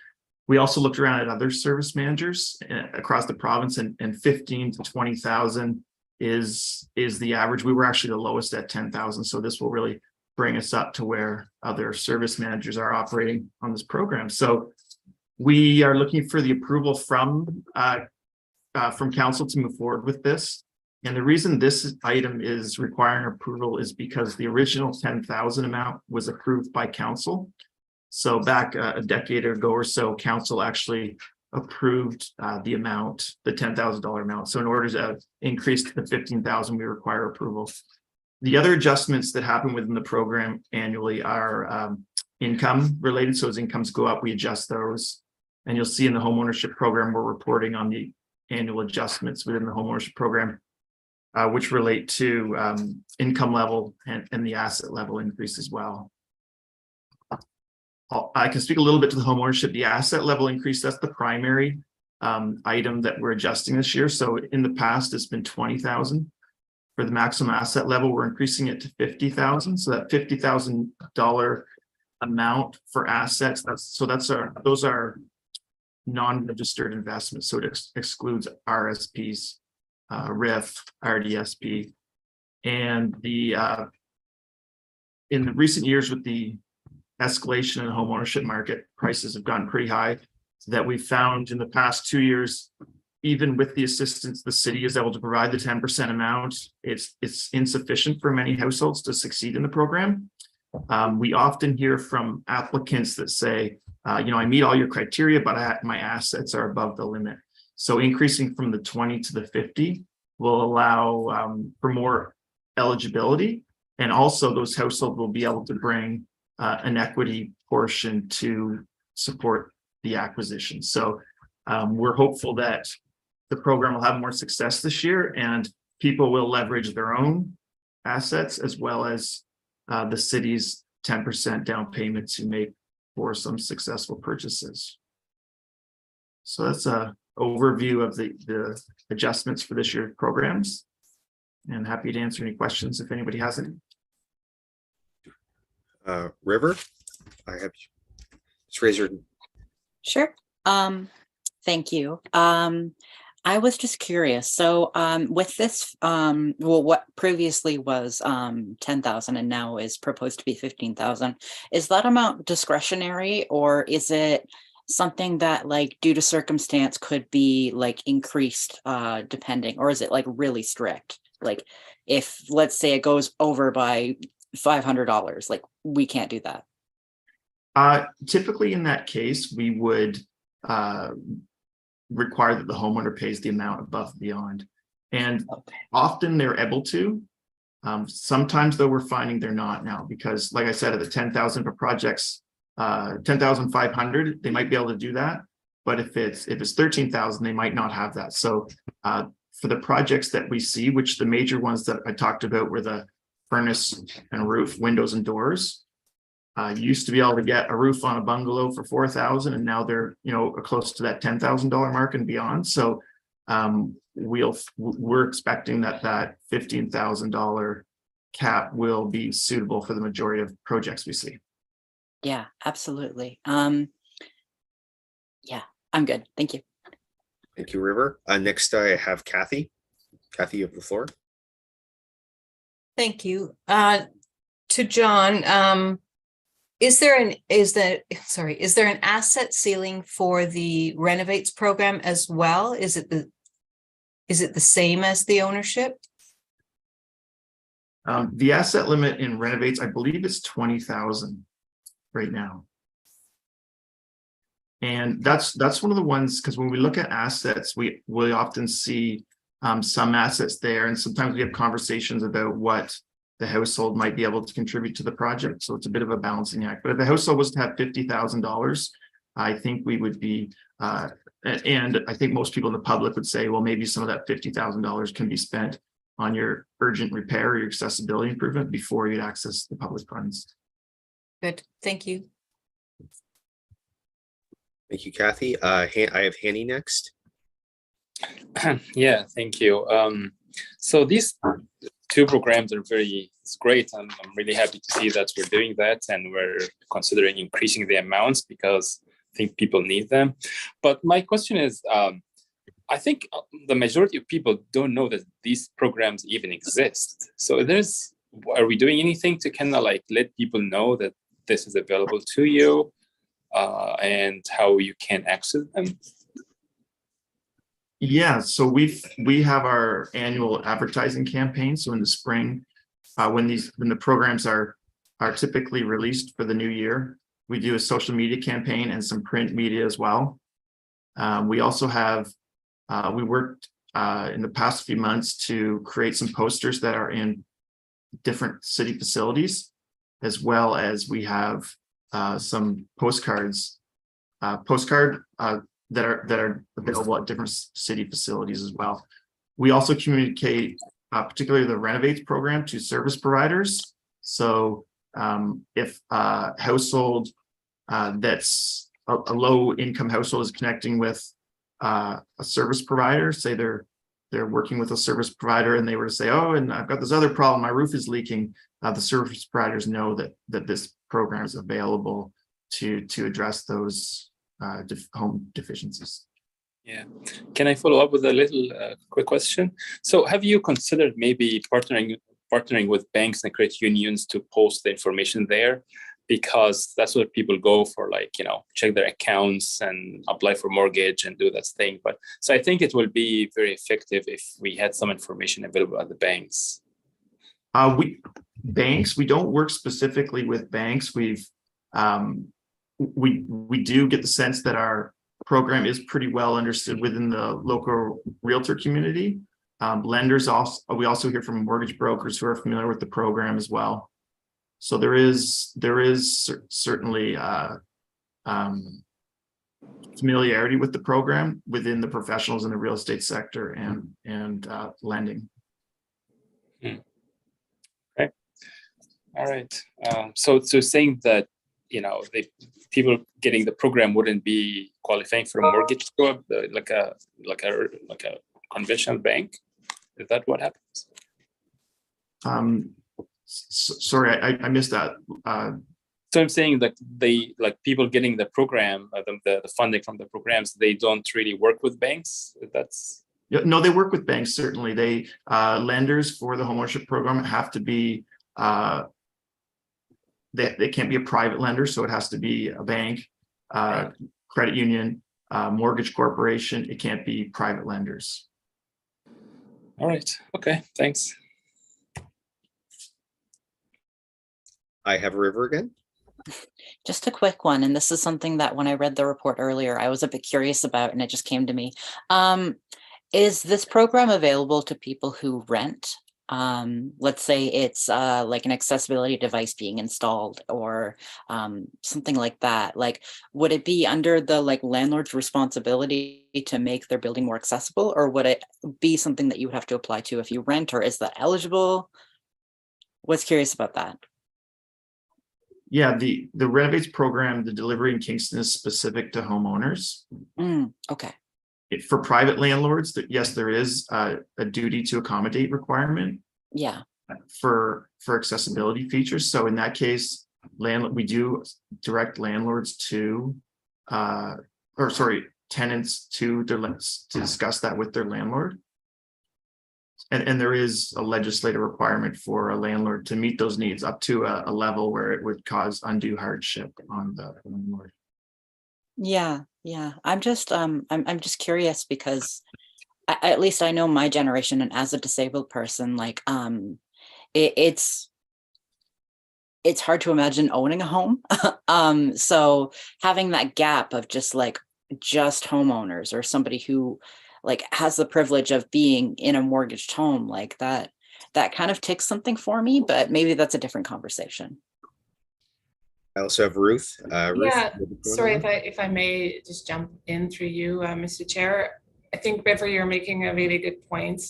we also looked around at other service managers across the province, and 15 to 20,000 is the average. We were actually the lowest at 10,000. So this will really bring us up to where other service managers are operating on this program. So we are looking for the approval from council to move forward with this. And the reason this item is requiring approval is because the original 10,000 amount was approved by council. So back a decade ago or so, council actually approved the amount, the $10,000 amount. So in order to increase to the 15,000, we require approval. The other adjustments that happen within the program annually are income related. So as incomes go up, we adjust those. And you'll see in the homeownership program, we're reporting on the annual adjustments within the homeownership program, which relate to income level and the asset level increase as well. I can speak a little bit to the homeownership. The asset level increase, that's the primary item that we're adjusting this year. So in the past, it's been 20,000. For the maximum asset level, we're increasing it to 50,000. So that $50,000 amount for assets, those are non-registered investments. So it excludes RSPs, RIF, RDSP, and in the recent years with the escalation in the homeownership market, prices have gotten pretty high, so that we've found in the past 2 years, even with the assistance the city is able to provide the 10% amount, it's insufficient for many households to succeed in the program. We often hear from applicants that say, I meet all your criteria, but my assets are above the limit. So increasing from the 20 to the 50 will allow for more eligibility. And also those households will be able to bring an equity portion to support the acquisition. So we're hopeful that the program will have more success this year, and people will leverage their own assets as well as the city's 10% down payment to make for some successful purchases. So that's a overview of the adjustments for this year's programs, and happy to answer any questions if anybody has any. River, I have just raise your. Sure. Thank you. I was just curious. So with this, what previously was 10,000 and now is proposed to be 15,000, is that amount discretionary, or is it something that, like, due to circumstance could be like increased depending, or is it like really strict? Like if, let's say, it goes over by $500, like we can't do that? Typically in that case, we would require that the homeowner pays the amount above and beyond. And often they're able to. Sometimes though, we're finding they're not now, because like I said, at the 10,000 for projects, 10,500, they might be able to do that. But if it's 13,000, they might not have that. So for the projects that we see, which the major ones that I talked about were the furnace and roof, windows and doors. You used to be able to get a roof on a bungalow for 4,000, and now they're close to that $10,000 mark and beyond. So we're expecting that $15,000 cap will be suitable for the majority of projects we see. Yeah, absolutely. Yeah, I'm good. Thank you. Thank you, River. Next, I have Kathy. Kathy, you have the floor. Thank you. To John, is there an asset ceiling for the renovates program as well? Is it the same as the ownership? The asset limit in renovates, I believe it's 20,000 right now. And that's one of the ones, because when we look at assets, we often see some assets there, and sometimes we have conversations about what the household might be able to contribute to the project. So it's a bit of a balancing act. But if the household was to have $50,000, I think we would be, and I think most people in the public would say, well, maybe some of that $50,000 can be spent on your urgent repair or your accessibility improvement before you'd access the public funds. Good, thank you. Thank you, Kathy. I have Hanny next. Yeah, thank you. So these two programs are it's great. I'm really happy to see that we're doing that and we're considering increasing the amounts because I think people need them. But my question is, I think the majority of people don't know that these programs even exist. So are we doing anything to kind of like let people know that this is available to you and how you can access them? Yeah, so we have our annual advertising campaign. So in the spring, when the programs are typically released for the new year, we do a social media campaign and some print media as well. We also have we worked in the past few months to create some posters that are in different city facilities, as well as we have some postcards that are available at different city facilities as well. We also communicate, particularly the Renovates program, to service providers. So if a household that's a low income household is connecting with a service provider, say they're working with a service provider and they were to say, oh, and I've got this other problem, my roof is leaking, the service providers know that this program is available to address those home deficiencies. Yeah. Can I follow up with a little quick question? So have you considered maybe partnering with banks and credit unions to post the information there? Because that's what people go for, like, check their accounts and apply for mortgage and do that thing. But so I think it will be very effective if we had some information available at the banks. We don't work specifically with banks. We do get the sense that our program is pretty well understood within the local realtor community. Lenders also, we also hear from mortgage brokers who are familiar with the program as well. So there is certainly familiarity with the program within the professionals in the real estate sector and lending. Okay. All right. So saying that the people getting the program wouldn't be qualifying for a mortgage like a conventional bank. Is that what happens? Sorry, I missed that. So I'm saying that people getting the program, the funding from the programs, they don't really work with banks. No, they work with banks. Certainly, they lenders for the homeownership program have to be. They can't be a private lender, so it has to be a bank, credit union, mortgage corporation. It can't be private lenders. All right. Okay. Thanks. I have River again. Just a quick one, and this is something that when I read the report earlier, I was a bit curious about, and it just came to me. Is this program available to people who rent? Let's say it's like an accessibility device being installed or something like that. Like, would it be under the landlord's responsibility to make their building more accessible, or would it be something that you would have to apply to if you rent, or is that eligible? Was curious about that. Yeah, the Renovates program, the delivery in Kingston is specific to homeowners. Okay. For private landlords, yes, there is a duty to accommodate requirement. Yeah. For accessibility features. So in that case, we do direct landlords to, tenants to discuss that with their landlord. And there is a legislative requirement for a landlord to meet those needs up to a level where it would cause undue hardship on the landlord. Yeah. I'm just curious because at least I know my generation, and as a disabled person, it's hard to imagine owning a home. So having that gap of just homeowners or somebody who has the privilege of being in a mortgaged home that kind of ticks something for me, but maybe that's a different conversation. I also have Ruth. Yeah, sorry if I may just jump in through you, Mr. Chair. I think, River, you're making a really good point.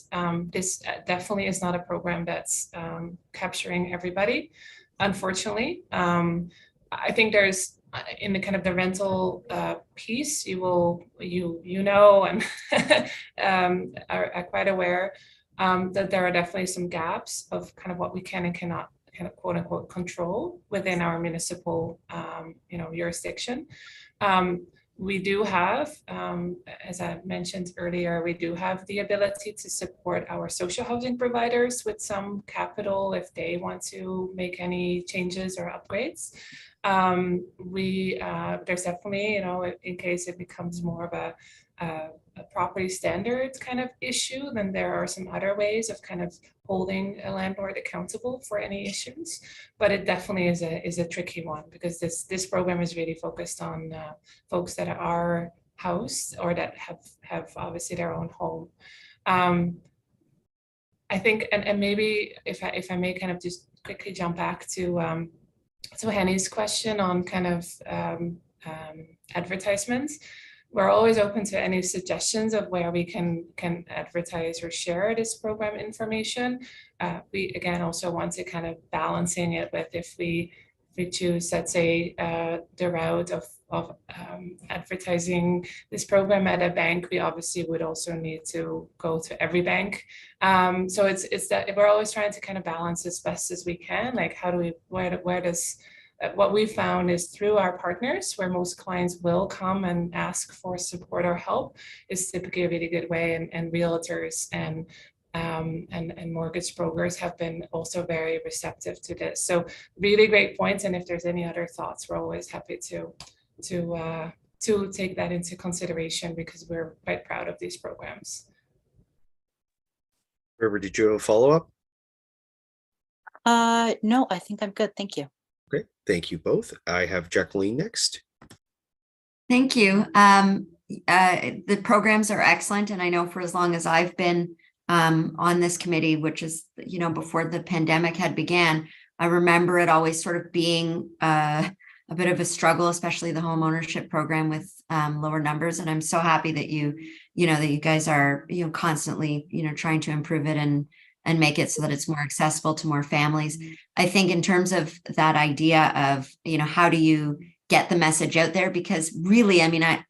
This definitely is not a program that's capturing everybody, unfortunately. I think there's in the kind of the rental piece, you know, and are quite aware that there are definitely some gaps of kind of what we can and cannot kind of quote unquote control within our municipal jurisdiction. We do have, as I mentioned earlier, we do have the ability to support our social housing providers with some capital if they want to make any changes or upgrades. There's definitely, in case it becomes more of a property standards kind of issue, then there are some other ways of kind of holding a landlord accountable for any issues. But it definitely is a tricky one, because this program is really focused on folks that are housed or that have obviously their own home. I think, and maybe if I may kind of just quickly jump back to Henny's question on kind of advertisements. We're always open to any suggestions of where we can advertise or share this program information. We again also want to kind of balancing it with if we choose, let's say, the route of advertising this program at a bank, we obviously would also need to go to every bank. So it's that we're always trying to kind of balance as best as we can. Like, how do we, where does what we found is through our partners, where most clients will come and ask for support or help, is typically a really good way, and realtors and mortgage brokers have been also very receptive to this. So really great points. And if there's any other thoughts, we're always happy to take that into consideration, because we're quite proud of these programs. River, did you have a follow-up? No, I think I'm good. Thank you. Great, thank you both. I have Jacqueline next. Thank you. The programs are excellent, and I know for as long as I've been on this committee, which is, before the pandemic had began, I remember it always sort of being a bit of a struggle, especially the home ownership program with lower numbers. And I'm so happy that you guys are, constantly, trying to improve it and make it so that it's more accessible to more families. I think in terms of that idea of, how do you get the message out there? Because really,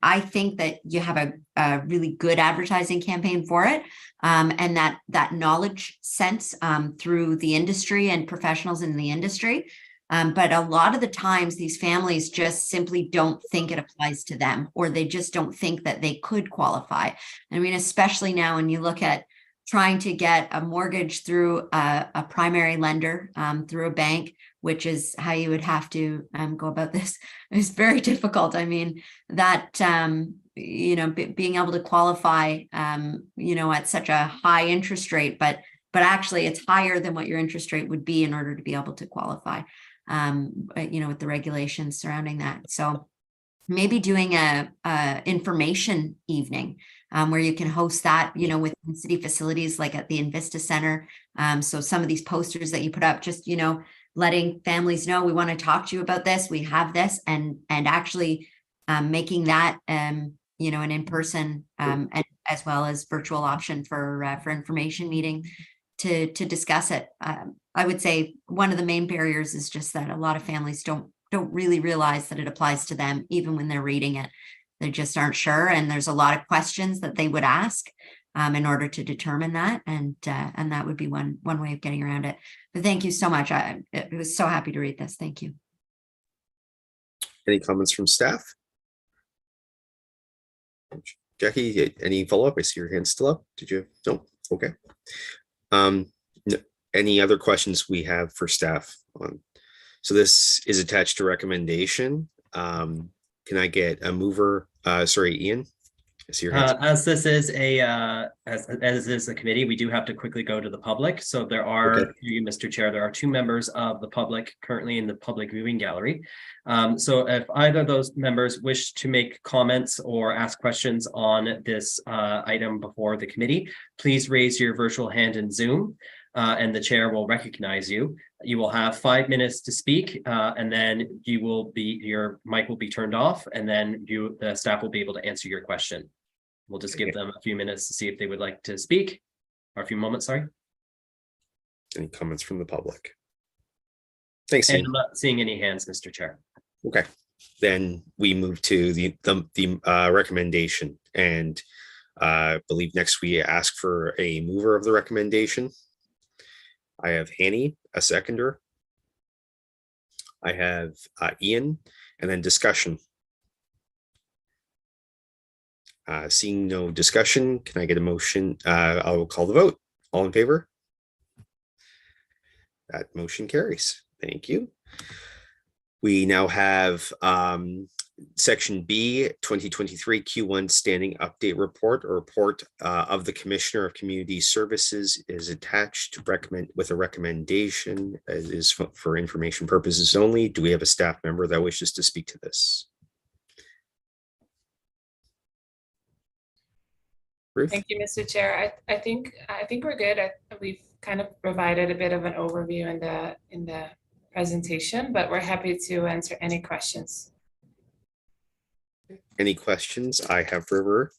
I think that you have a really good advertising campaign for it. And that knowledge sense through the industry and professionals in the industry. But a lot of the times these families just simply don't think it applies to them, or they just don't think that they could qualify. Especially now when you look at trying to get a mortgage through a primary lender, through a bank, which is how you would have to go about this, is very difficult. Being able to qualify, at such a high interest rate, but actually it's higher than what your interest rate would be in order to be able to qualify, with the regulations surrounding that. So maybe doing a information evening where you can host that, within city facilities, like at the Invista Center. So some of these posters that you put up, just, letting families know, we want to talk to you about this, we have this, and actually making that, an in-person and as well as virtual option for information meeting to discuss it. I would say one of the main barriers is just that a lot of families don't really realize that it applies to them, even when they're reading it. They just aren't sure, and there's a lot of questions that they would ask in order to determine that, and that would be one way of getting around it. But thank you so much. I was so happy to read this. Thank you. Any comments from staff? Jackie, any follow-up? I see your hand still up. Did you? No. Okay. No. Any other questions we have for staff on? So this is attached to recommendation. Can I get a mover? Sorry, Ian. I see your hand. As this is as is a committee, we do have to quickly go to the public. So there are, Okay. through you, Mr. Chair, there are 2 members of the public currently in the public viewing gallery. So if either of those members wish to make comments or ask questions on this item before the committee, please raise your virtual hand in Zoom. And the chair will recognize you. You will have 5 minutes to speak, and then your mic will be turned off, and then the staff will be able to answer your question. We'll just give them a few minutes to see if they would like to speak, or a few moments, sorry. Any comments from the public? Thanks, And Ian. I'm not seeing any hands, Mr. Chair. Okay, then we move to the recommendation, and I believe next we ask for a mover of the recommendation. I have Annie, a seconder. I have Ian, and then discussion. Seeing no discussion, can I get a motion? I will call the vote. All in favor? That motion carries. Thank you. We now have Section B, 2023 Q1 Standing Update Report. A report of the Commissioner of Community Services is attached with a recommendation. It is for information purposes only. Do we have a staff member that wishes to speak to this? Ruth? Thank you, Mr. Chair. I think we're good. We've kind of provided a bit of an overview in the presentation, but we're happy to answer any questions. Any questions I have for her?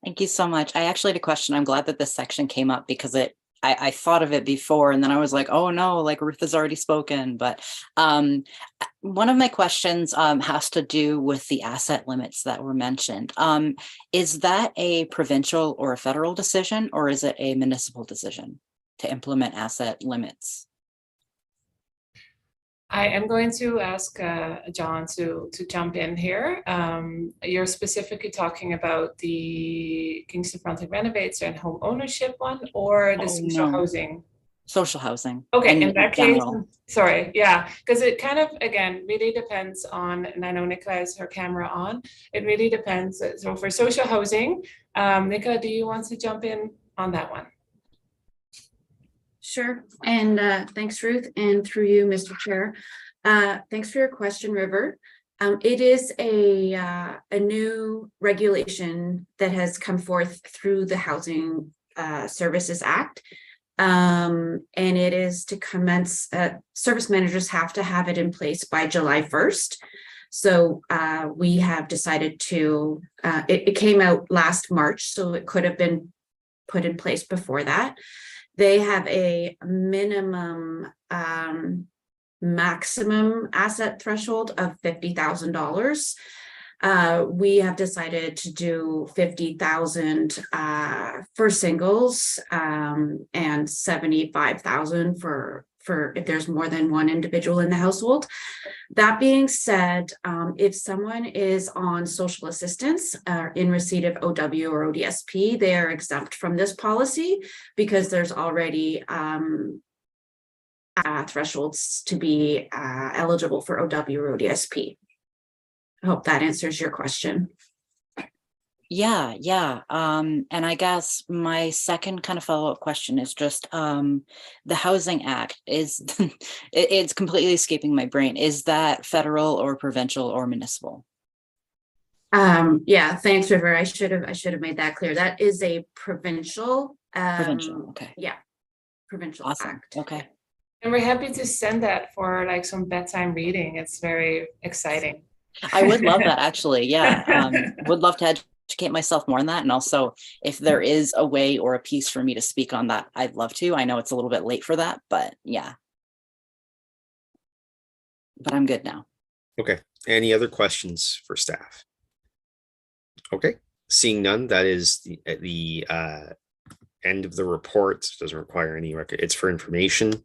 Thank you so much. I actually had a question. I'm glad that this section came up because I thought of it before and then I was like, oh no, like Ruth has already spoken. But one of my questions has to do with the asset limits that were mentioned. Is that a provincial or a federal decision, or is it a municipal decision to implement asset limits? I am going to ask John to jump in here. You're specifically talking about the Kingston Frontenac Renovates and home ownership one, or the social housing? Social housing. Okay, in that case, general. sorry, yeah, because it kind of, again, really depends on, and I know Nicola has her camera on, it really depends. So for social housing, Nicola, do you want to jump in on that one? Sure, and thanks, Ruth, and through you, Mr. Chair. Thanks for your question, River. It is a new regulation that has come forth through the Housing Services Act, and it is to commence. Service managers have to have it in place by July 1st. So we have decided to. It came out last March, so it could have been put in place before that. They have a minimum maximum asset threshold of $50,000. We have decided to do 50,000 for singles and 75,000 for if there's more than one individual in the household. That being said, if someone is on social assistance in receipt of OW or ODSP, they are exempt from this policy because there's already thresholds to be eligible for OW or ODSP. I hope that answers your question. Yeah. And I guess my second kind of follow-up question is just the Housing Act is it's completely escaping my brain. Is that federal or provincial or municipal? Yeah, thanks, River. I should have made that clear. That is a provincial. Provincial, okay. Yeah, provincial Awesome. act. Okay. And we're happy to send that for like some bedtime reading. It's very exciting. I would love that actually. Yeah. Would love to educate myself more on that. And also if there is a way or a piece for me to speak on that, I'd love to. I know it's a little bit late for that, but yeah. But I'm good now. Okay. Any other questions for staff? Okay. Seeing none, that is the end of the report. Doesn't require any record. It's for information.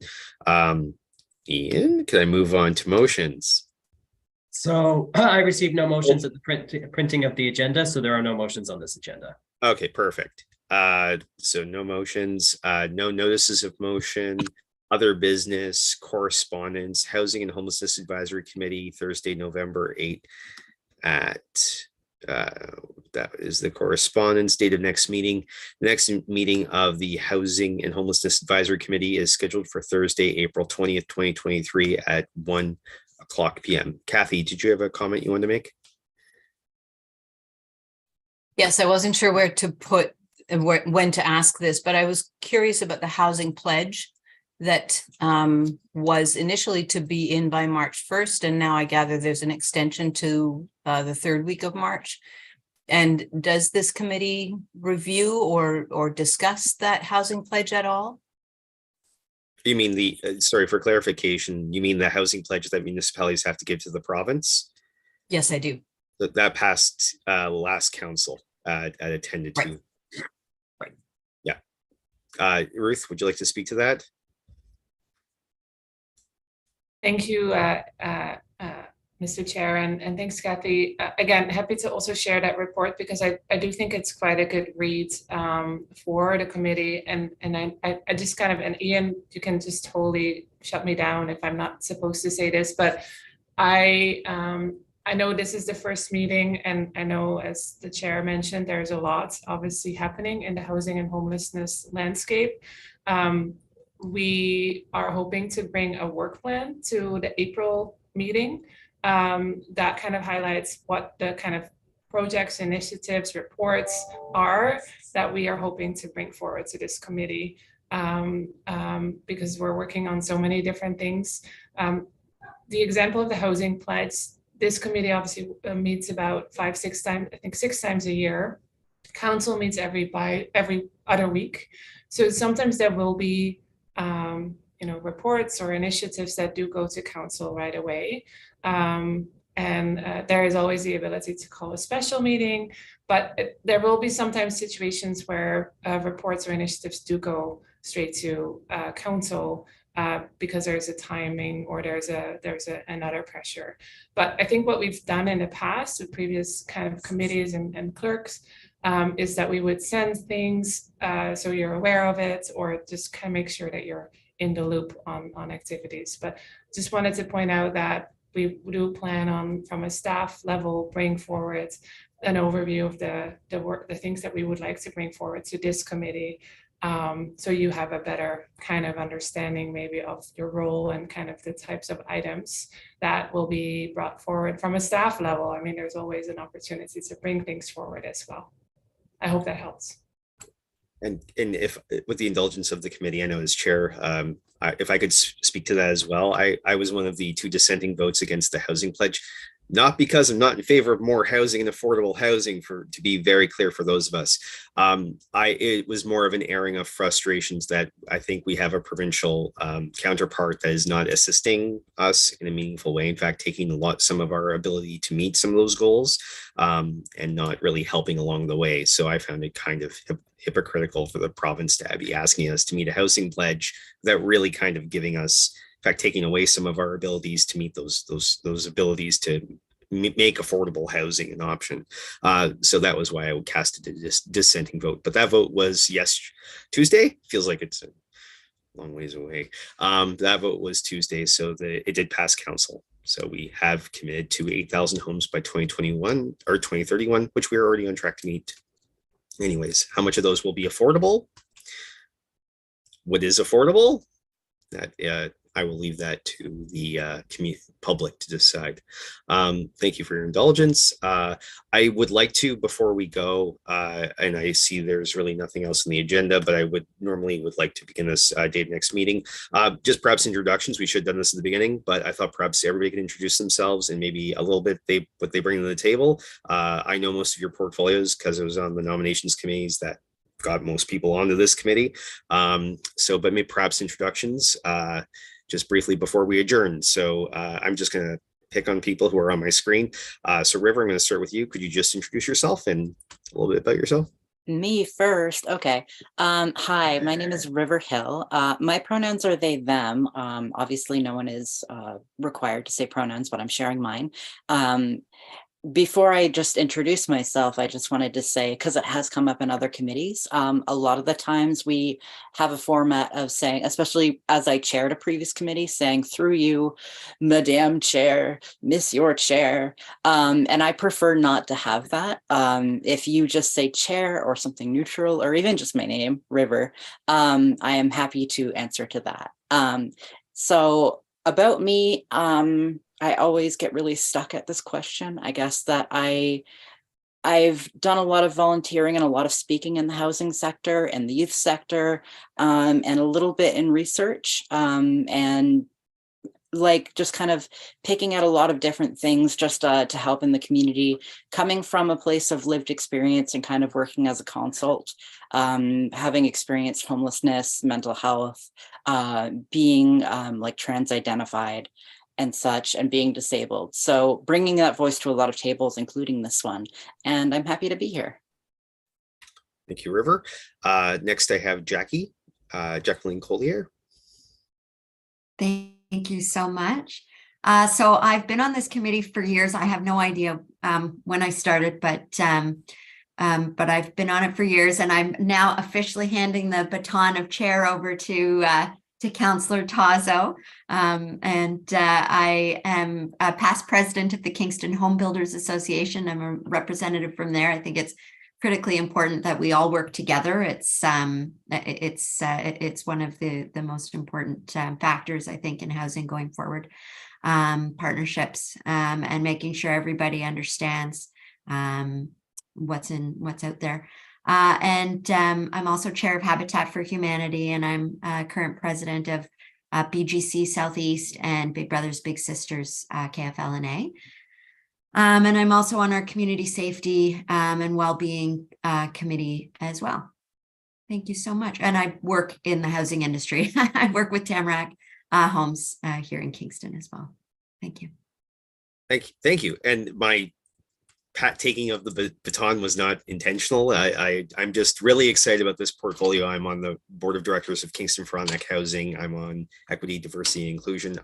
Ian, can I move on to motions? So I received no motions at the printing of the agenda, so there are no motions on this agenda. Okay, perfect. So no motions, no notices of motion, other business, correspondence, Housing and Homelessness Advisory Committee, Thursday, November 8th at that is the correspondence. Date of next meeting. The next meeting of the Housing and Homelessness Advisory Committee is scheduled for Thursday, April 20th, 2023 at 1:00 p.m. Kathy, did you have a comment you wanted to make? Yes, I wasn't sure where to put when to ask this, but I was curious about the housing pledge that was initially to be in by March 1st, and now I gather there's an extension to the third week of March. And does this committee review or discuss that housing pledge at all? You mean the, sorry for clarification, you mean the housing pledge that municipalities have to give to the province? Yes, I do. That passed last council at a 10 to 2. Right. Yeah. Ruth, would you like to speak to that? Thank you, Mr. Chair, and thanks, Kathy. Again, happy to also share that report because I do think it's quite a good read for the committee. And I just kind of, and Ian, you can just totally shut me down if I'm not supposed to say this, but I know this is the first meeting, and I know, as the chair mentioned, there's a lot obviously happening in the housing and homelessness landscape. We are hoping to bring a work plan to the April meeting that kind of highlights what the kind of projects, initiatives, reports are that we are hoping to bring forward to this committee because we're working on so many different things. The example of the housing pledge, this committee obviously meets about 5-6 times, I think 6 times a year. Council meets every other week. So sometimes there will be reports or initiatives that do go to council right away. There is always the ability to call a special meeting, but there will be sometimes situations where reports or initiatives do go straight to council because there's a timing or there's another pressure. But I think what we've done in the past with previous kind of committees and clerks is that we would send things so you're aware of it, or just kind of make sure that you're in the loop on activities. But just wanted to point out that we do plan on, from a staff level, bring forward an overview of the work, the things that we would like to bring forward to this committee. So you have a better kind of understanding maybe of your role and kind of the types of items that will be brought forward from a staff level. I mean, there's always an opportunity to bring things forward as well. I hope that helps. And if, with the indulgence of the committee, I know as chair, if I could speak to that as well, I was one of the 2 dissenting votes against the housing pledge, not because I'm not in favor of more housing and affordable housing, to be very clear for those of us. It was more of an airing of frustrations that I think we have a provincial counterpart that is not assisting us in a meaningful way. In fact, taking some of our ability to meet some of those goals and not really helping along the way. So I found it kind of hypocritical for the province to be asking us to meet a housing pledge that really kind of giving us, in fact, taking away some of our abilities to meet those abilities to make affordable housing an option. So that was why I casted a dissenting vote. But that vote was yes, Tuesday. Feels like it's a long ways away. That vote was Tuesday, so it did pass council. So we have committed to 8,000 homes by 2021 or 2031, which we're already on track to meet. Anyways, how much of those will be affordable? What is affordable? That I will leave that to the public to decide. Thank you for your indulgence. I would like to, before we go, and I see there's really nothing else on the agenda, but I would like to begin this date next meeting. Just perhaps introductions. We should have done this at the beginning, but I thought perhaps everybody could introduce themselves and maybe a little bit what they bring to the table. I know most of your portfolios because I was on the nominations committees that got most people onto this committee. But maybe perhaps introductions just briefly before we adjourn. So I'm just going to pick on people who are on my screen. So River, I'm going to start with you. Could you just introduce yourself and a little bit about yourself? Me first. Okay. Hi, my name is River Hill. My pronouns are they, them. Obviously, no one is required to say pronouns, but I'm sharing mine. Before I just introduce myself, I just wanted to say, because it has come up in other committees, a lot of the times we have a format of saying, especially as I chaired a previous committee, saying through you, Madam Chair, Miss Your Chair. And I prefer not to have that. If you just say chair or something neutral, or even just my name, River, I am happy to answer to that. So about me, I always get really stuck at this question. I guess that I've done a lot of volunteering and a lot of speaking in the housing sector and the youth sector, and a little bit in research. And like just kind of picking out a lot of different things just to help in the community, coming from a place of lived experience and kind of working as a consult, having experienced homelessness, mental health, being like trans identified and such, and being disabled. So bringing that voice to a lot of tables, including this one. And I'm happy to be here. Thank you, River. Next I have Jacqueline Collier. Thank you so much. So I've been on this committee for years. I have no idea when I started, but I've been on it for years, and I'm now officially handing the baton of chair over to Councillor Tazo. I am a past president of the Kingston Home Builders Association. I'm a representative from there. I think it's critically important that we all work together. It's one of the most important factors, I think, in housing going forward. Partnerships and making sure everybody understands what's out there. I'm also chair of Habitat for Humanity, and I'm current president of BGC Southeast and Big Brothers Big Sisters KFLNA. And I'm also on our community safety and well-being committee as well. Thank you so much. And I work in the housing industry. I work with Tamarack Homes here in Kingston as well. Thank you. Thank you. And my taking of the baton was not intentional. I'm just really excited about this portfolio. I'm on the board of directors of Kingston Frontenac Housing. I'm on equity, diversity, and inclusion.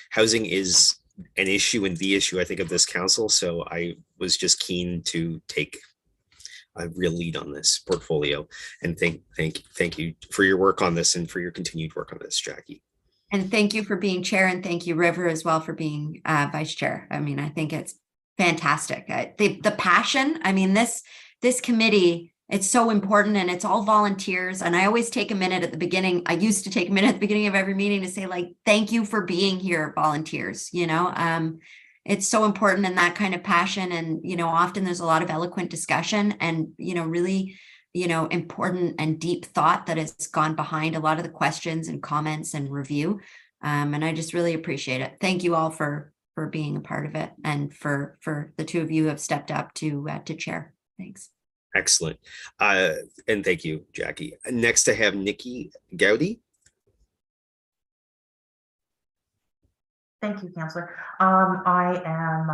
Housing is an issue and the issue, I think, of this council. So I was just keen to take a real lead on this portfolio, and thank you for your work on this and for your continued work on this, Jackie. And thank you for being chair, and thank you, River, as well, for being vice chair. I mean, I think it's fantastic. The passion, I mean, this committee, it's so important, and it's all volunteers. And I always take a minute at the beginning. I used to take a minute at the beginning of every meeting to say, like, thank you for being here, volunteers. It's so important, and that kind of passion. And, often there's a lot of eloquent discussion and, really, important and deep thought that has gone behind a lot of the questions and comments and review. And I just really appreciate it. Thank you all for being a part of it, and for the two of you who have stepped up to chair. Thanks. Excellent. And thank you, Jackie. Next, I have Nikki Gowdy. Thank you, Councillor. I am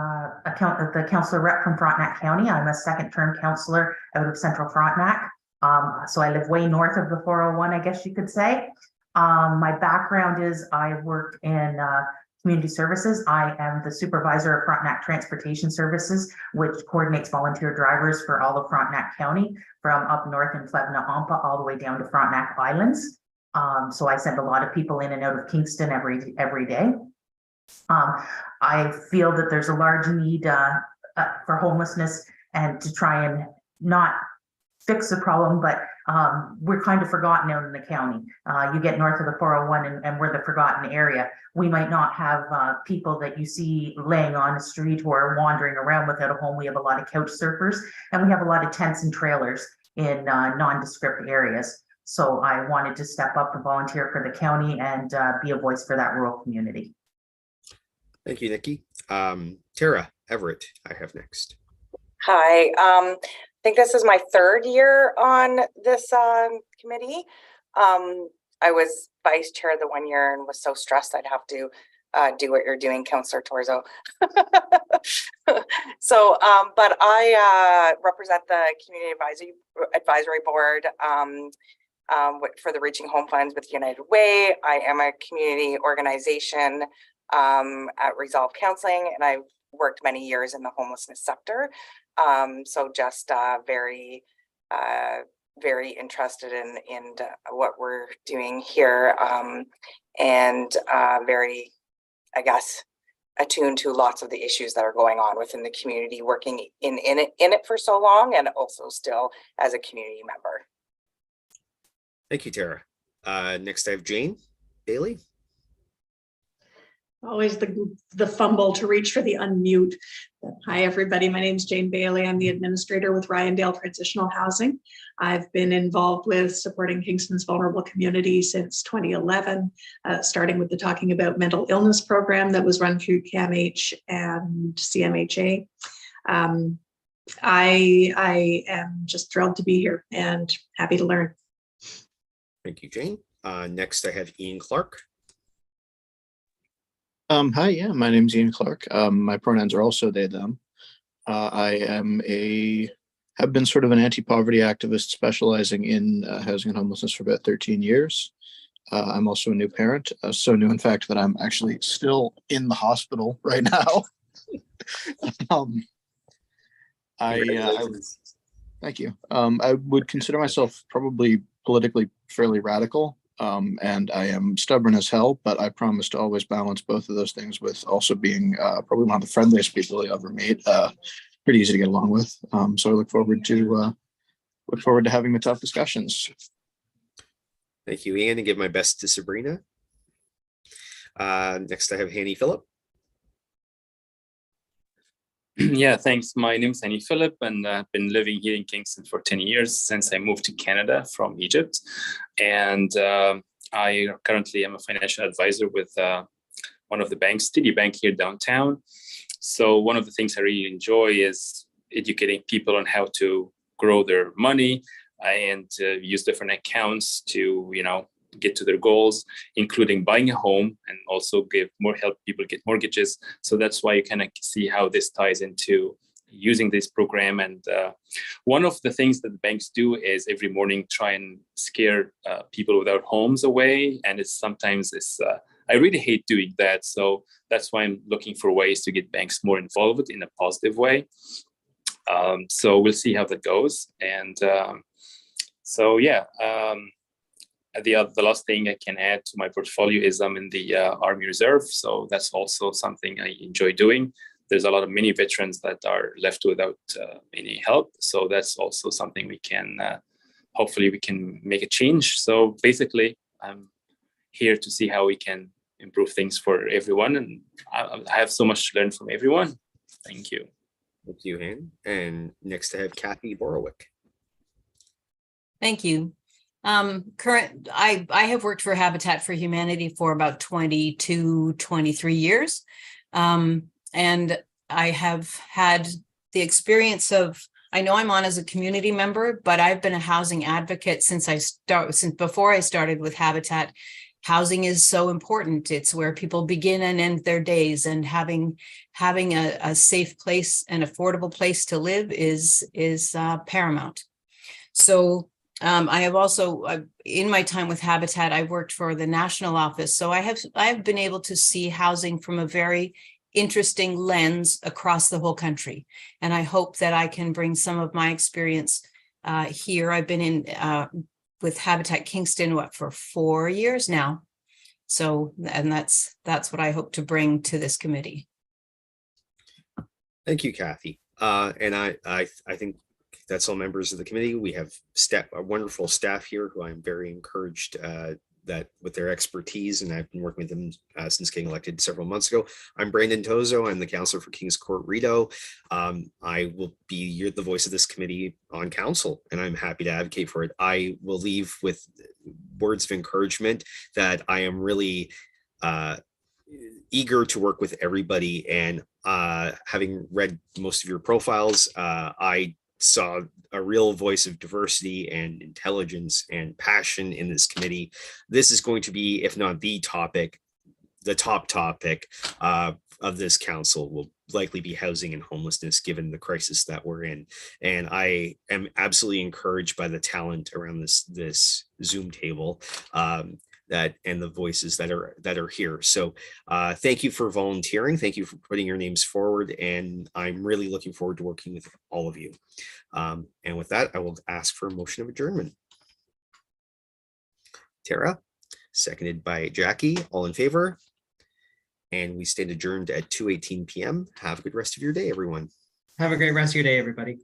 the councillor rep from Frontenac County. I'm a second-term councillor out of Central Frontenac. So I live way north of the 401, I guess you could say. My background is I work in community services. I am the supervisor of Frontenac Transportation Services, which coordinates volunteer drivers for all of Frontenac County, from up north in Plevna-Ampa all the way down to Frontenac Islands. So I send a lot of people in and out of Kingston every day. I feel that there's a large need for homelessness, and to try and not fix the problem, but we're kind of forgotten out in the county. You get north of the 401 and we're the forgotten area. We might not have people that you see laying on the street or wandering around without a home. We have a lot of couch surfers, and we have a lot of tents and trailers in nondescript areas. So I wanted to step up and volunteer for the county and be a voice for that rural community. Thank you, Nikki. Tara Everett, I have next. Hi, I think this is my third year on this committee. I was vice chair the 1 year and was so stressed I'd have to do what you're doing, Councillor Torzo. So, but I represent the Community Advisory Board for the Reaching Home Funds with United Way. I am a community organization at Resolve Counseling, and I've worked many years in the homelessness sector. So just very interested in what we're doing here, and very, I guess, attuned to lots of the issues that are going on within the community, working in it for so long, and also still as a community member. Thank you, Tara. Next, I have Jane Bailey. Always the fumble to reach for the unmute. Hi, everybody. My name is Jane Bailey. I'm the administrator with Ryandale Transitional Housing. I've been involved with supporting Kingston's vulnerable community since 2011, starting with the Talking About Mental Illness program that was run through CAMH and CMHA. I am just thrilled to be here and happy to learn. Thank you, Jane. Next, I have Ian Clark. Hi, yeah, my name's Ian Clark. My pronouns are also they, them. I have been sort of an anti-poverty activist specializing in housing and homelessness for about 13 years. I'm also a new parent, so new in fact that I'm actually still in the hospital right now. Thank you. I would consider myself probably politically fairly radical. And I am stubborn as hell, but I promise to always balance both of those things with also being probably one of the friendliest people I ever meet. Pretty easy to get along with. So I look forward to having the tough discussions. Thank you, Ian, and give my best to Sabrina. Next, I have Hanny Phillip. Yeah, thanks. My name is Hanny Phillip, and I've been living here in Kingston for 10 years since I moved to Canada from Egypt. And I currently am a financial advisor with one of the banks, TD Bank here downtown. So one of the things I really enjoy is educating people on how to grow their money and use different accounts to, get to their goals, including buying a home, and also help people get mortgages. So that's why you kind of see how this ties into using this program. And one of the things that the banks do is every morning try and scare people without homes away. And sometimes I really hate doing that. So that's why I'm looking for ways to get banks more involved in a positive way. So we'll see how that goes. And the last thing I can add to my portfolio is I'm in the Army Reserve. So that's also something I enjoy doing. There's a lot of many veterans that are left without any help. So that's also something we can, hopefully we can make a change. So basically, I'm here to see how we can improve things for everyone. And I have so much to learn from everyone. Thank you. Thank you, Han. And next I have Kathy Borowick. Thank you. I have worked for Habitat for Humanity for about 22, 23 years. And I have had the experience of, I know I'm on as a community member, but I've been a housing advocate since before I started with Habitat. Housing is so important. It's where people begin and end their days, and having a safe place, an affordable place to live is paramount. So I have also, in my time with Habitat, I worked for the national office. So I have been able to see housing from a very interesting lens across the whole country. And I hope that I can bring some of my experience here. I've been in with Habitat Kingston, for 4 years now. So, and that's what I hope to bring to this committee. Thank you, Kathy. And I think that's all members of the committee. We have a wonderful staff here who I'm very encouraged that with their expertise, and I've been working with them since getting elected several months ago. I'm Brandon Tozo. I'm the counselor for Kings Court Rideau. I will be the voice of this committee on council, and I'm happy to advocate for it. I will leave with words of encouragement that I am really eager to work with everybody. And having read most of your profiles, I saw a real voice of diversity and intelligence and passion in this committee. This is going to be, if not the topic, the top topic of this council will likely be housing and homelessness, given the crisis that we're in. And I am absolutely encouraged by the talent around this Zoom table and the voices that are here. So thank you for volunteering. Thank you for putting your names forward. And I'm really looking forward to working with all of you. And with that, I will ask for a motion of adjournment. Tara, seconded by Jackie, all in favor. And we stand adjourned at 2:18 p.m. Have a good rest of your day, everyone. Have a great rest of your day, everybody.